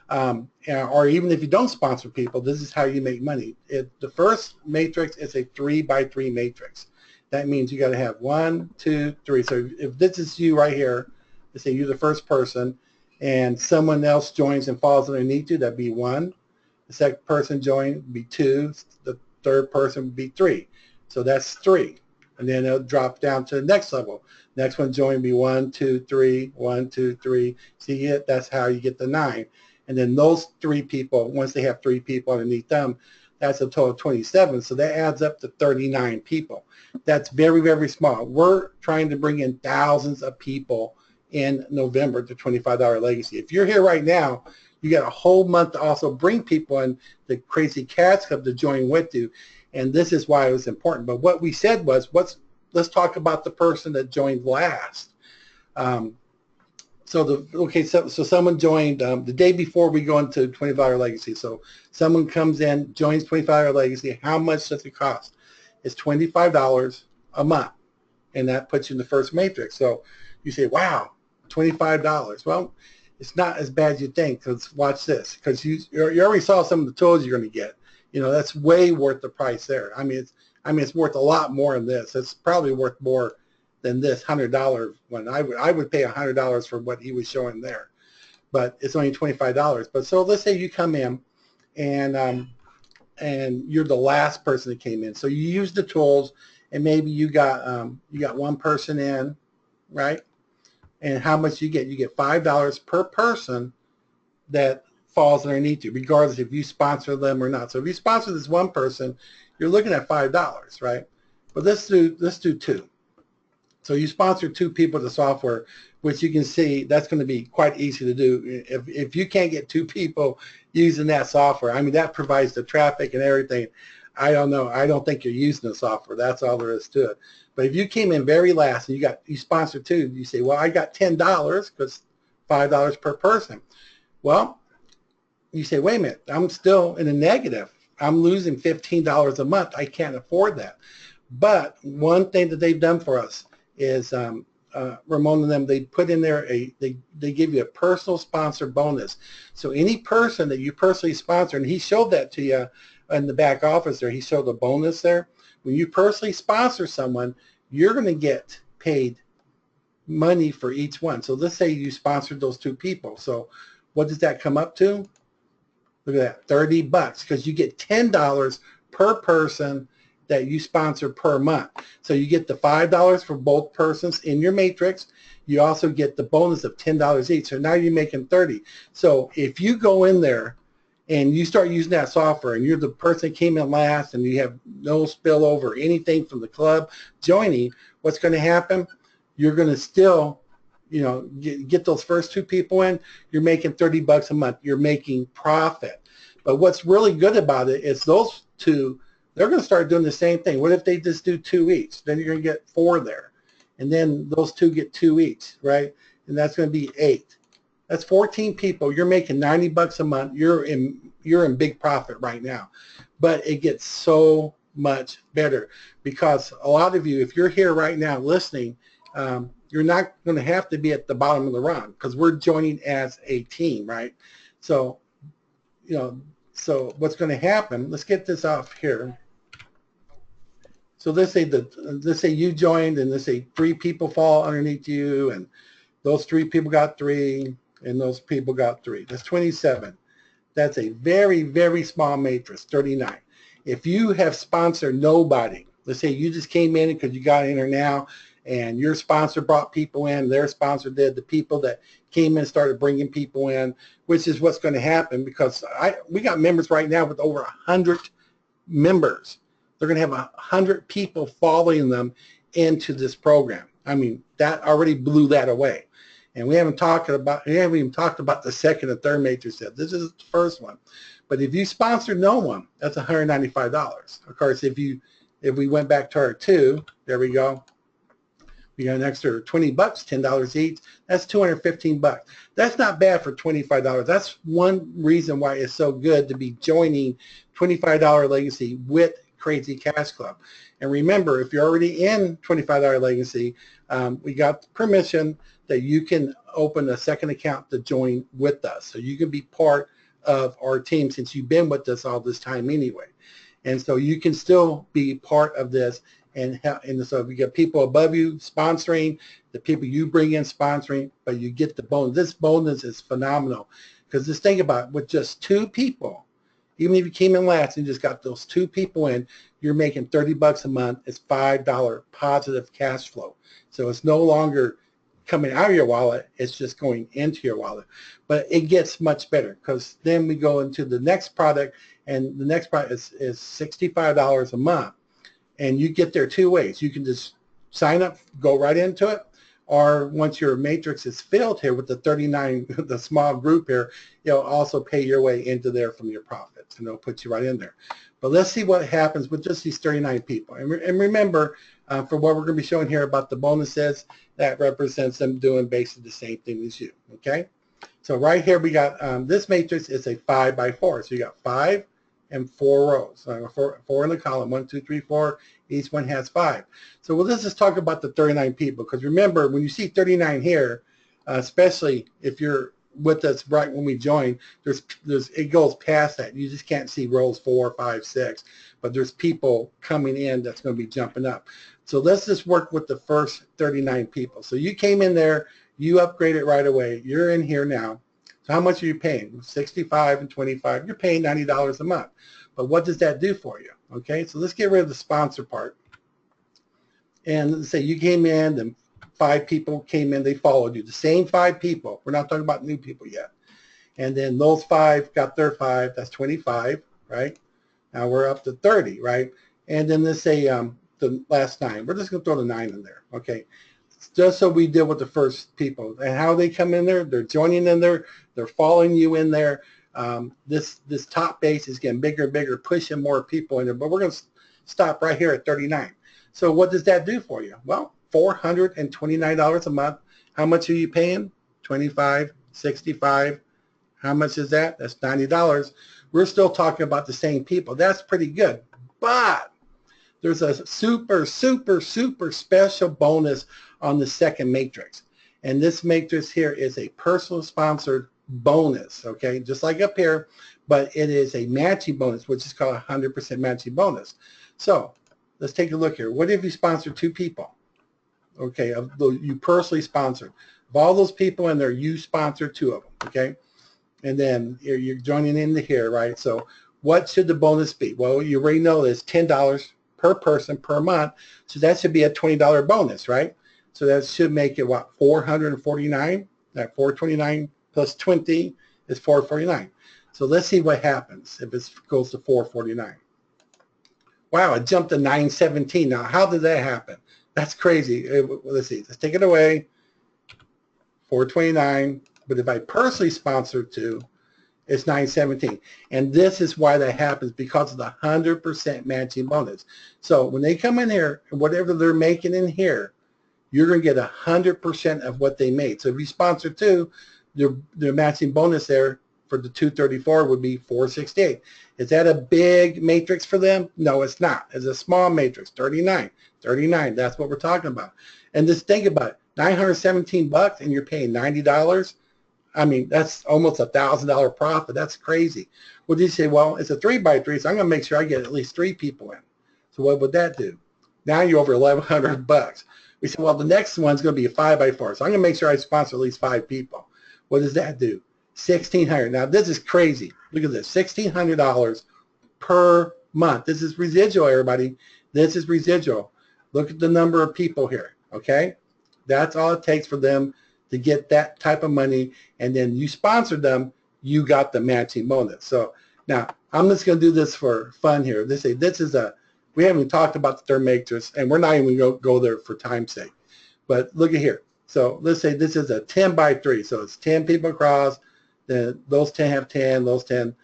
Or even if you don't sponsor people, this is how you make money. The first matrix is a 3x3 matrix. That means you got to have 1, 2, 3. So if this is you right here, let's say you're the first person, and someone else joins and falls underneath you, that'd be 1. The second person joins would be 2. The third person would be 3. So that's 3. And then it'll drop down to the next level. Next one join would be 1, 2, 3, 1, 2, 3. See, that's how you get the 9. And then those 3 people, once they have 3 people underneath them, that's a total of 27. So that adds up to 39 people. That's very, very small. We're trying to bring in thousands of people in November to $25 Legacy. If you're here right now, you got a whole month to also bring people in the Crazy Cats Club to join with you. And this is why it was important. But what we said was, let's talk about the person that joined last. So someone joined the day before we go into $25 Legacy. So someone comes in, joins $25 Legacy. How much does it cost? It's $25 a month, and that puts you in the first matrix. So you say, wow, $25. Well, it's not as bad as you think, because watch this, because you already saw some of the tools you're going to get. That's way worth the price there. I mean, it's worth a lot more than this. It's probably worth more than this $100 one. I would pay $100 for what he was showing there, but it's only $25. But so let's say you come in, and you're the last person that came in. So you use the tools, and maybe you got 1 person in, right? And how much you get? You get $5 per person that falls underneath you, regardless if you sponsor them or not. So if you sponsor this 1 person, you're looking at $5, right? But let's do 2. So you sponsor 2 people to software, which you can see that's going to be quite easy to do. If you can't get 2 people using that software, I mean, that provides the traffic and everything. I don't know. I don't think you're using the software. That's all there is to it. But if you came in very last and you sponsor 2, you say, well, I got $10 because $5 per person. Well, you say, wait a minute, I'm still in a negative. I'm losing $15 a month. I can't afford that. But one thing that they've done for us is Ramon and them, they put in there they give you a personal sponsor bonus. So any person that you personally sponsor, and he showed that to you in the back office there, he showed a bonus there. When you personally sponsor someone, you're going to get paid money for each one. So let's say you sponsored those 2 people. So what does that come up to? Look at that, $30, because you get $10 per person that you sponsor per month. So you get the $5 for both persons in your matrix. You also get the bonus of $10 each. So now you're making $30. So if you go in there and you start using that software, and you're the person that came in last, and you have no spillover or anything from the club joining, what's going to happen? You're going to still, get those first 2 people in. You're making $30 a month. You're making profit. But what's really good about it is those 2, they're going to start doing the same thing. What if they just do 2 each? Then you're going to get 4 there, and then those 2 get 2 each, right? And that's going to be 8. That's 14 people. You're making $90 a month. You're in big profit right now. But it gets so much better because a lot of you, if you're here right now listening, you're not going to have to be at the bottom of the run because we're joining as a team, right? So, so what's going to happen? Let's get this off here. So let's say you joined, and let's say 3 people fall underneath you, and those 3 people got 3. And those people got 3. That's 27. That's a very, very small matrix, 39. If you have sponsored nobody, let's say you just came in because you got in there now, and your sponsor brought people in, their sponsor did, the people that came in started bringing people in, which is what's going to happen because we got members right now with over 100 members. They're going to have 100 people following them into this program. I mean, that already blew that away. And we haven't even talked about the second and third matrix yet. This is the first one. But if you sponsor no one, that's $195. Of course, if we went back to our 2, there we go. We got an extra $20, $10 each. That's $215. That's not bad for $25. That's one reason why it's so good to be joining $25 Legacy with Crazy Cash Club. And remember, if you're already in $25 Legacy, we got permission that you can open a second account to join with us. So you can be part of our team since you've been with us all this time anyway. And so you can still be part of this. And so if you get people above you sponsoring, the people you bring in sponsoring, but you get the bonus. This bonus is phenomenal because just think about it, with just 2 people, even if you came in last and just got those 2 people in, you're making $30 a month. It's $5 positive cash flow. So it's no longer coming out of your wallet, it's just going into your wallet. But it gets much better because then we go into the next product, and the next product is $65 a month. And you get there 2 ways. You can just sign up, go right into it, or once your matrix is filled here with the 39, the small group here, you'll also pay your way into there from your profits, and it'll put you right in there. But let's see what happens with just these 39 people. And remember, for what we're going to be showing here about the bonuses, that represents them doing basically the same thing as you, okay? So right here we got, this matrix is a 5 by 4. So you got 5 and 4 rows. Four in the column, 1, 2, 3, 4. Each one has 5. So let's just talk about the 39 people, because remember, when you see 39 here, especially if you're with us right when we join, it goes past that. You just can't see rows 4, 5, 6, but there's people coming in that's going to be jumping up. So let's just work with the first 39 people. So you came in there, you upgraded right away. You're in here now. So how much are you paying? 65 and 25. You're paying $90 a month. But what does that do for you? Okay, so let's get rid of the sponsor part. And let's say you came in, and 5 people came in, they followed you. The same 5 people. We're not talking about new people yet. And then those 5 got their 5. That's 25, right? Now we're up to 30, right? And then let's say the last 9. We're just going to throw the 9 in there, okay? Just so we deal with the first people. And how they come in there, they're joining in there, they're following you in there. This top base is getting bigger and bigger, pushing more people in there. But we're going to stop right here at 39. So what does that do for you? Well, $429 a month. How much are you paying? 25, 65. How much is that? That's $90. We're still talking about the same people. That's pretty good. But there's a super, super, super special bonus on the second matrix. And this matrix here is a personal sponsored bonus, okay? Just like up here, but it is a matching bonus, which is called a 100% matching bonus. So let's take a look here. What if you sponsor 2 people? Okay, you personally sponsored. Of all those people in there, you sponsor 2 of them, okay? And then you're joining into here, right? So what should the bonus be? Well, you already know it's $10 per person per month, so that should be a $20 bonus, right? So that should make it, what, 449? That 429 plus 20 is 449. So let's see what happens if it goes to 449. Wow, it jumped to 917. Now, how did that happen? That's crazy. Let's see. Let's take it away. 429. But if I personally sponsor two, it's 917. And this is why that happens, because of the 100% matching bonus. So when they come in here, and whatever they're making in here, you're going to get 100% of what they made. So if you sponsor two, their matching bonus there for the 234 would be 468. Is that a big matrix for them? No, it's not. It's a small matrix, 39. 39, that's what we're talking about. And just think about it, 917 bucks and you're paying $90. I mean, that's almost $1,000 profit. That's crazy. Well, you say, well, it's a 3x3, so I'm going to make sure I get at least 3 people in. So what would that do? Now you're over 1,100 bucks. We said, well, the next one's going to be a 5x4, so I'm going to make sure I sponsor at least 5 people. What does that do? $1,600. Now, this is crazy. Look at this, $1,600 per month. This is residual, everybody. This is residual. Look at the number of people here, okay? That's all it takes for them to get that type of money, and then you sponsored them, you got the matching bonus. So now, I'm just going to do this for fun here. They say this is a, we haven't even talked about the third matrix, and we're not even going to go there for time's sake. But look at here. So let's say this is a 10x3. So it's 10 people across. Then those 10 have 10, those 10.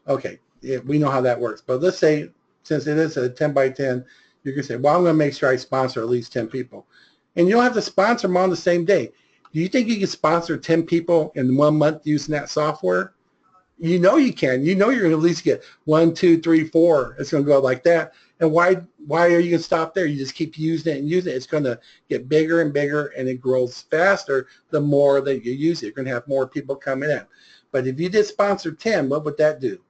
Okay, yeah, we know how that works. But let's say, since it is a 10x10, you can say, well, I'm going to make sure I sponsor at least 10 people. And you don't have to sponsor them on the same day. Do you think you can sponsor 10 people in 1 month using that software? You know you can. You know you're going to at least get 1, 2, 3, 4. It's going to go like that. And why are you going to stop there? You just keep using it and using it. It's going to get bigger and bigger, and it grows faster the more that you use it. You're going to have more people coming in. But if you did sponsor 10, what would that do?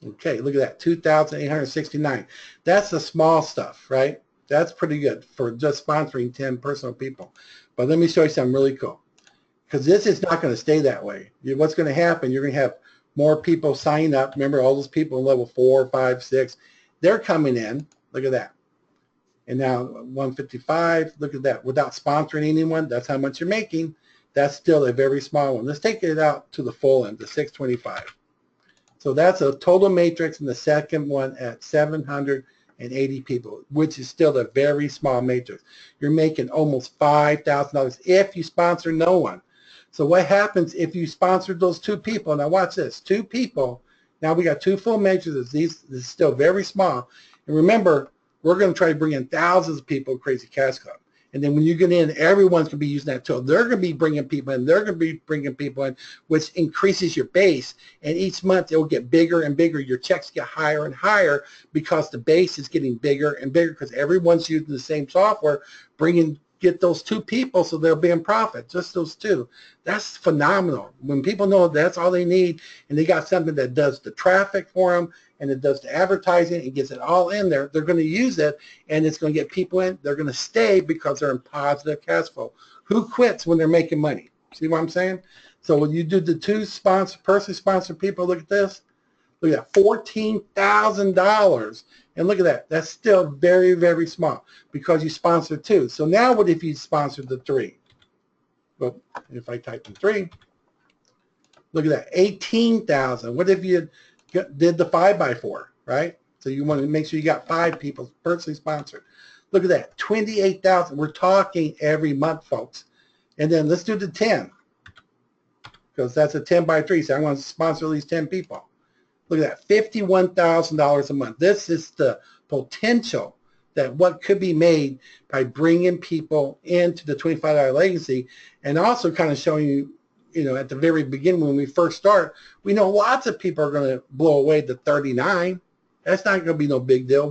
Okay, look at that, 2,869. That's the small stuff, right? That's pretty good for just sponsoring 10 personal people. But let me show you something really cool, because this is not going to stay that way. What's going to happen, you're going to have more people sign up. Remember, all those people in level 4, 5, 6, they're coming in. Look at that. And now 155, look at that. Without sponsoring anyone, that's how much you're making. That's still a very small one. Let's take it out to the full end, the 625. So that's a total matrix in the second one at 780 people, which is still a very small matrix. You're making almost $5,000 if you sponsor no one. So what happens if you sponsored those 2 people? Now watch this, 2 people. Now we got 2 full matrices. This is still very small. And remember, we're going to try to bring in thousands of people to Crazy Cash Club. And then when you get in, everyone's going to be using that tool. They're going to be bringing people in. They're going to be bringing people in, which increases your base. And each month, it will get bigger and bigger. Your checks get higher and higher because the base is getting bigger and bigger because everyone's using the same software, get those 2 people so they'll be in profit, just those 2. That's phenomenal. When people know that's all they need and they got something that does the traffic for them and it does the advertising and gets it all in there, they're going to use it and it's going to get people in. They're going to stay because they're in positive cash flow. Who quits when they're making money? See what I'm saying? So when you do the 2 personally sponsored people, look at this. Look at that, $14,000. And look at that. That's still very, very small because you sponsored 2. So now what if you sponsored the 3? Well, if I type in 3, look at that, 18,000. What if you did the 5x4, right? So you want to make sure you got 5 people personally sponsored. Look at that, 28,000. We're talking every month, folks. And then let's do the 10 because that's a 10x3. So I want to sponsor at least 10 people. Look at that, $51,000 a month. This is the potential that what could be made by bringing people into the $25 legacy, and also kind of showing you, at the very beginning when we first start, we know lots of people are going to blow away the 39. That's not going to be no big deal.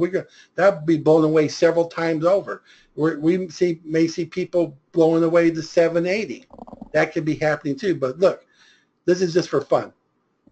That would be blown away several times over. We may see people blowing away the 780. That could be happening too. But look, this is just for fun.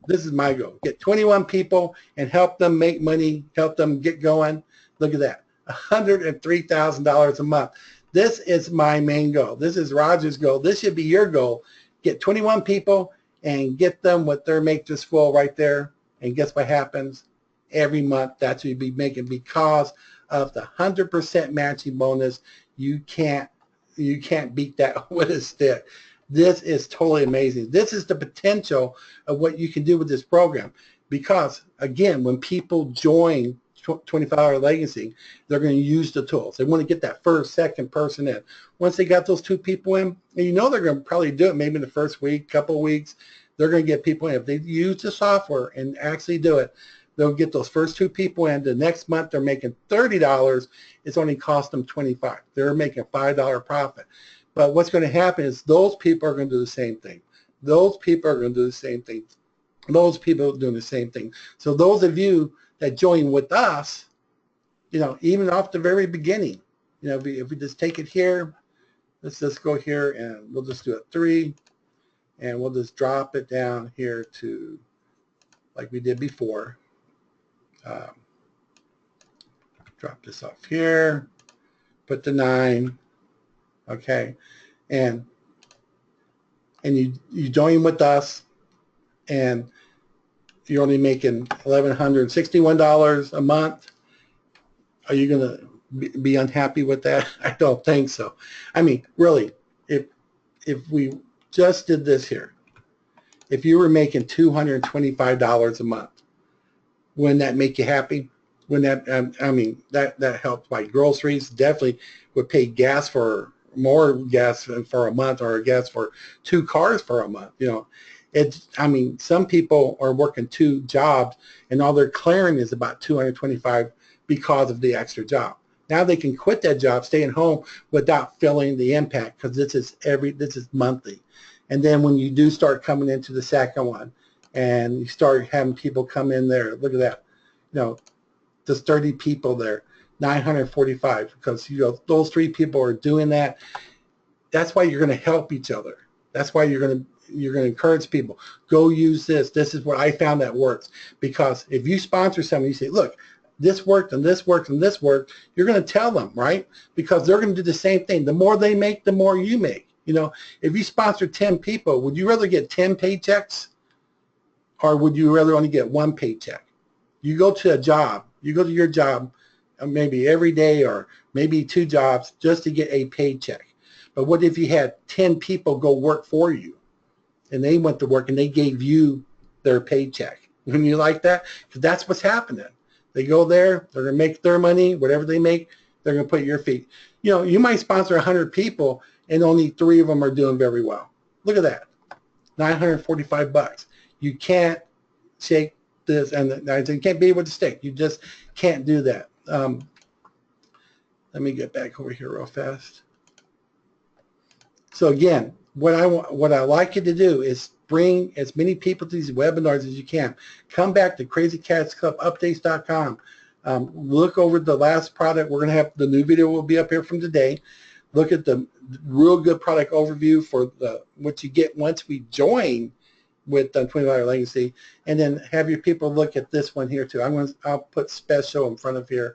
This is my goal. Get 21 people and help them make money, help them get going. Look at that, $103,000 a month. This is my main goal. This is Roger's goal. This should be your goal. Get 21 people and get them with their matrix full right there. And guess what happens? Every month, that's what you'll be making because of the 100% matching bonus. You can't beat that with a stick. This is totally amazing. This is the potential of what you can do with this program. Because, again, when people join 25-Hour Legacy, they're going to use the tools. They want to get that first, second person in. Once they got those 2 people in, and you know they're going to probably do it maybe in the first week, couple of weeks, they're going to get people in. If they use the software and actually do it, they'll get those first 2 people in. The next month they're making $30. It's only cost them $25. They're making $5 profit. But what's going to happen is those people are going to do the same thing. Those people are going to do the same thing. Those people are doing the same thing. So those of you that join with us, you know, even off the very beginning, you know, if we just take it here, let's just go here and we'll just do it 3, and we'll just drop it down here to like we did before. Drop this off here, put the 9, okay, and you join with us, and you're only making $1,161 a month. Are you going to be unhappy with that? I don't think so. I mean, really, if we just did this here, if you were making $225 a month, wouldn't that make you happy? Wouldn't that, I mean, that helps buy groceries. Definitely would pay gas for more gas for a month, or gas for 2 cars for a month. You know, I mean, some people are working 2 jobs and all they're clearing is about $225 because of the extra job. Now they can quit that job, stay at home without feeling the impact, because this is monthly. And then when you do start coming into the second one, and you start having people come in there, look at that, you know, there's 30 people there, 945, because, you know, those 3 people are doing that. That's why you're going to help each other. That's why you're going to encourage people. Go use this. This is what I found that works. Because if you sponsor someone, you say, look, this worked and this worked and this worked, you're going to tell them, right? Because they're going to do the same thing. The more they make, the more you make. You know, if you sponsor 10 people, would you rather get 10 paychecks, or would you rather only get 1 paycheck? You go to a job, you go to your job maybe every day, or maybe 2 jobs just to get a paycheck. But what if you had 10 people go work for you, and they went to work and they gave you their paycheck? Wouldn't you like that? Because that's what's happening. They go there, they're going to make their money, whatever they make, they're going to put at your feet. You know, you might sponsor 100 people and only 3 of them are doing very well. Look at that, $945. You can't shake this, and you can't be able to stick. You just can't do that. Let me get back over here real fast. So again, what I like you to do is bring as many people to these webinars as you can. Come back to crazycasclubupdates.com. Look over the last product. We're going to have the new video will be up here from today. Look at the real good product overview for what you get once we join with 25-Hour Legacy, and then have your people look at this one here too. I'll put special in front of here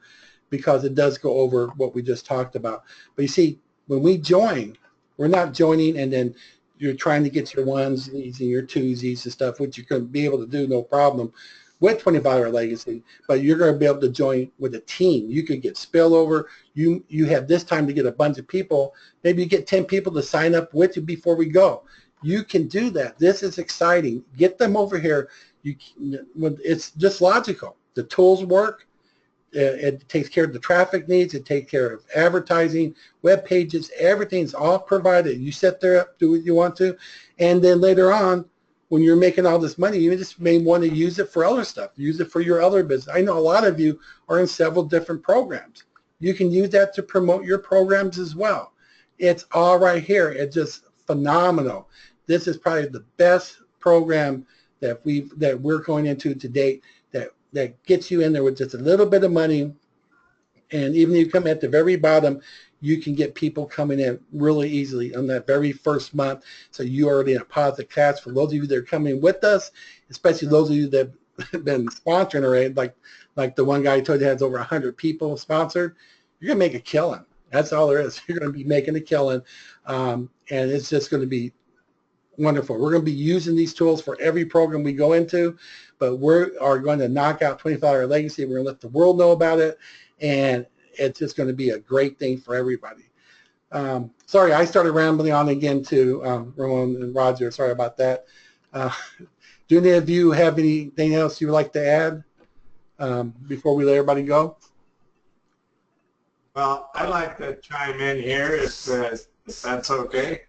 because it does go over what we just talked about. But you see, when we join, we're not joining and then you're trying to get your onesies and your twosies and stuff, which you can be able to do no problem with 25-Hour Legacy, but you're going to be able to join with a team. You could get spillover. You have this time to get a bunch of people. Maybe you get 10 people to sign up with you before we go. You can do that. This is exciting. Get them over here. It's just logical. The tools work. It takes care of the traffic needs. It takes care of advertising, web pages. Everything's all provided. You sit there, do what you want to, and then later on, when you're making all this money, you just may want to use it for other stuff. Use it for your other business. I know a lot of you are in several different programs. You can use that to promote your programs as well. It's all right here. It's just phenomenal. This is probably the best program that we're going into to date that gets you in there with just a little bit of money. And even if you come at the very bottom, you can get people coming in really easily on that very first month. So you're already in a positive cash. For those of you that are coming with us, especially those of you that have been sponsoring already, like the one guy I told you has over 100 people sponsored, you're going to make a killing. That's all there is. You're going to be making a killing, and it's just going to be wonderful. We're going to be using these tools for every program we go into, but we are going to knock out 25-Hour Legacy. We're going to let the world know about it, and it's just going to be a great thing for everybody. Sorry, I started rambling on again too, Ramon and Roger. Sorry about that. Do any of you have anything else you would like to add before we let everybody go? Well, I'd like to chime in here if that's okay.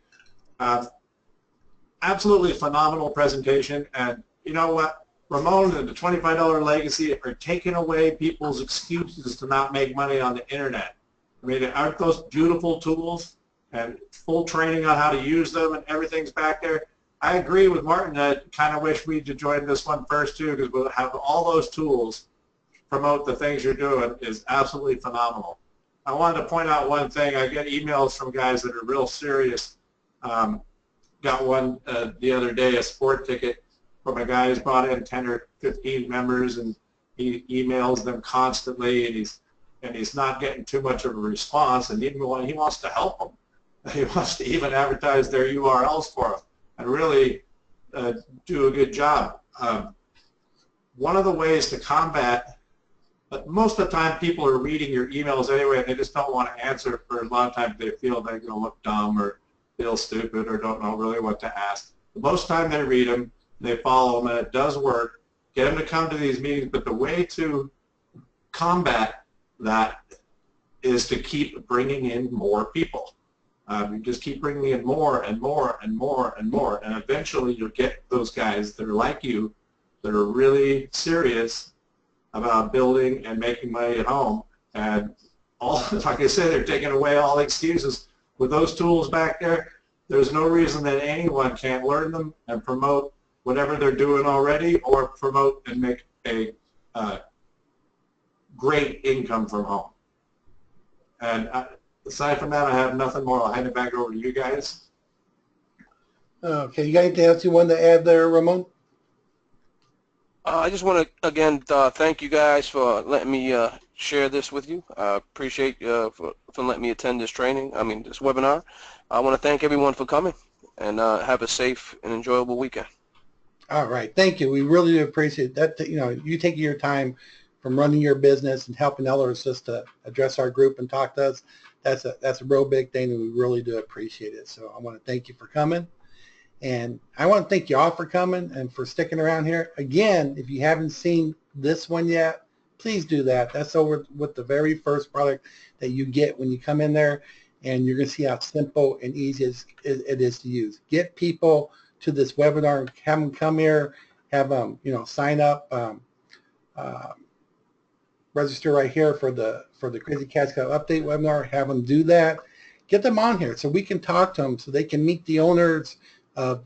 Absolutely phenomenal presentation, and you know what? Ramon and the $25 legacy are taking away people's excuses to not make money on the internet. I mean, aren't those beautiful tools and full training on how to use them and everything's back there? I agree with Martin. I kind of wish we'd joined this one first too, because we'll have all those tools promote the things you're doing is absolutely phenomenal. I wanted to point out one thing. I get emails from guys that are real serious. Got one the other day, a sport ticket from a guy who's brought in 10 or 15 members, and he emails them constantly, and he's not getting too much of a response, and even when he wants to help them. He wants to even advertise their URLs for them and really do a good job. One of the ways to combat, but most of the time people are reading your emails anyway, and they just don't want to answer. For a lot of times they feel they're going to look dumb or feel stupid or don't know really what to ask. Most of the time they read them, they follow them, and it does work. Get them to come to these meetings, but the way to combat that is to keep bringing in more people. You just keep bringing in more and more and more and more, and eventually you'll get those guys that are like you, that are really serious about building and making money at home. And all, like I said, they're taking away all excuses. With those tools back there, there's no reason that anyone can't learn them and promote whatever they're doing already, or promote and make a great income from home. And aside from that, I have nothing more. I'll hand it back over to you guys. Okay, you got anything else you wanted to add there, Ramon? I just want to, again, thank you guys for letting me share this with you. I appreciate for letting me attend this this webinar. I want to thank everyone for coming, and have a safe and enjoyable weekend. All right, thank you. We really do appreciate that. You know, you taking your time from running your business and helping others just to address our group and talk to us. That's a real big thing, and we really do appreciate it. So I want to thank you for coming. And I want to thank you all for coming and for sticking around here. Again, if you haven't seen this one yet, please do that. That's over with the very first product that you get when you come in there, and you're going to see how simple and easy it is to use. Get people to this webinar, have them come here, have them, sign up, register right here for the Crazy Cash Cow Update webinar, have them do that. Get them on here so we can talk to them, so they can meet the owners of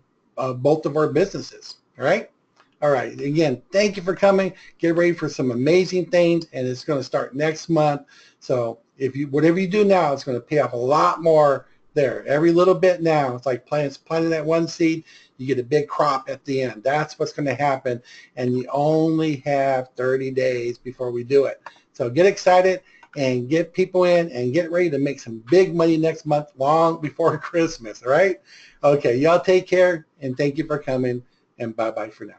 both of our businesses. All right? All right. Again, thank you for coming. Get ready for some amazing things, and it's going to start next month. So whatever you do now, it's going to pay off a lot more there. Every little bit now, it's like planting that one seed, you get a big crop at the end. That's what's going to happen, and you only have 30 days before we do it. So get excited and get people in and get ready to make some big money next month, long before Christmas, all right? Okay, y'all take care, and thank you for coming, and bye-bye for now.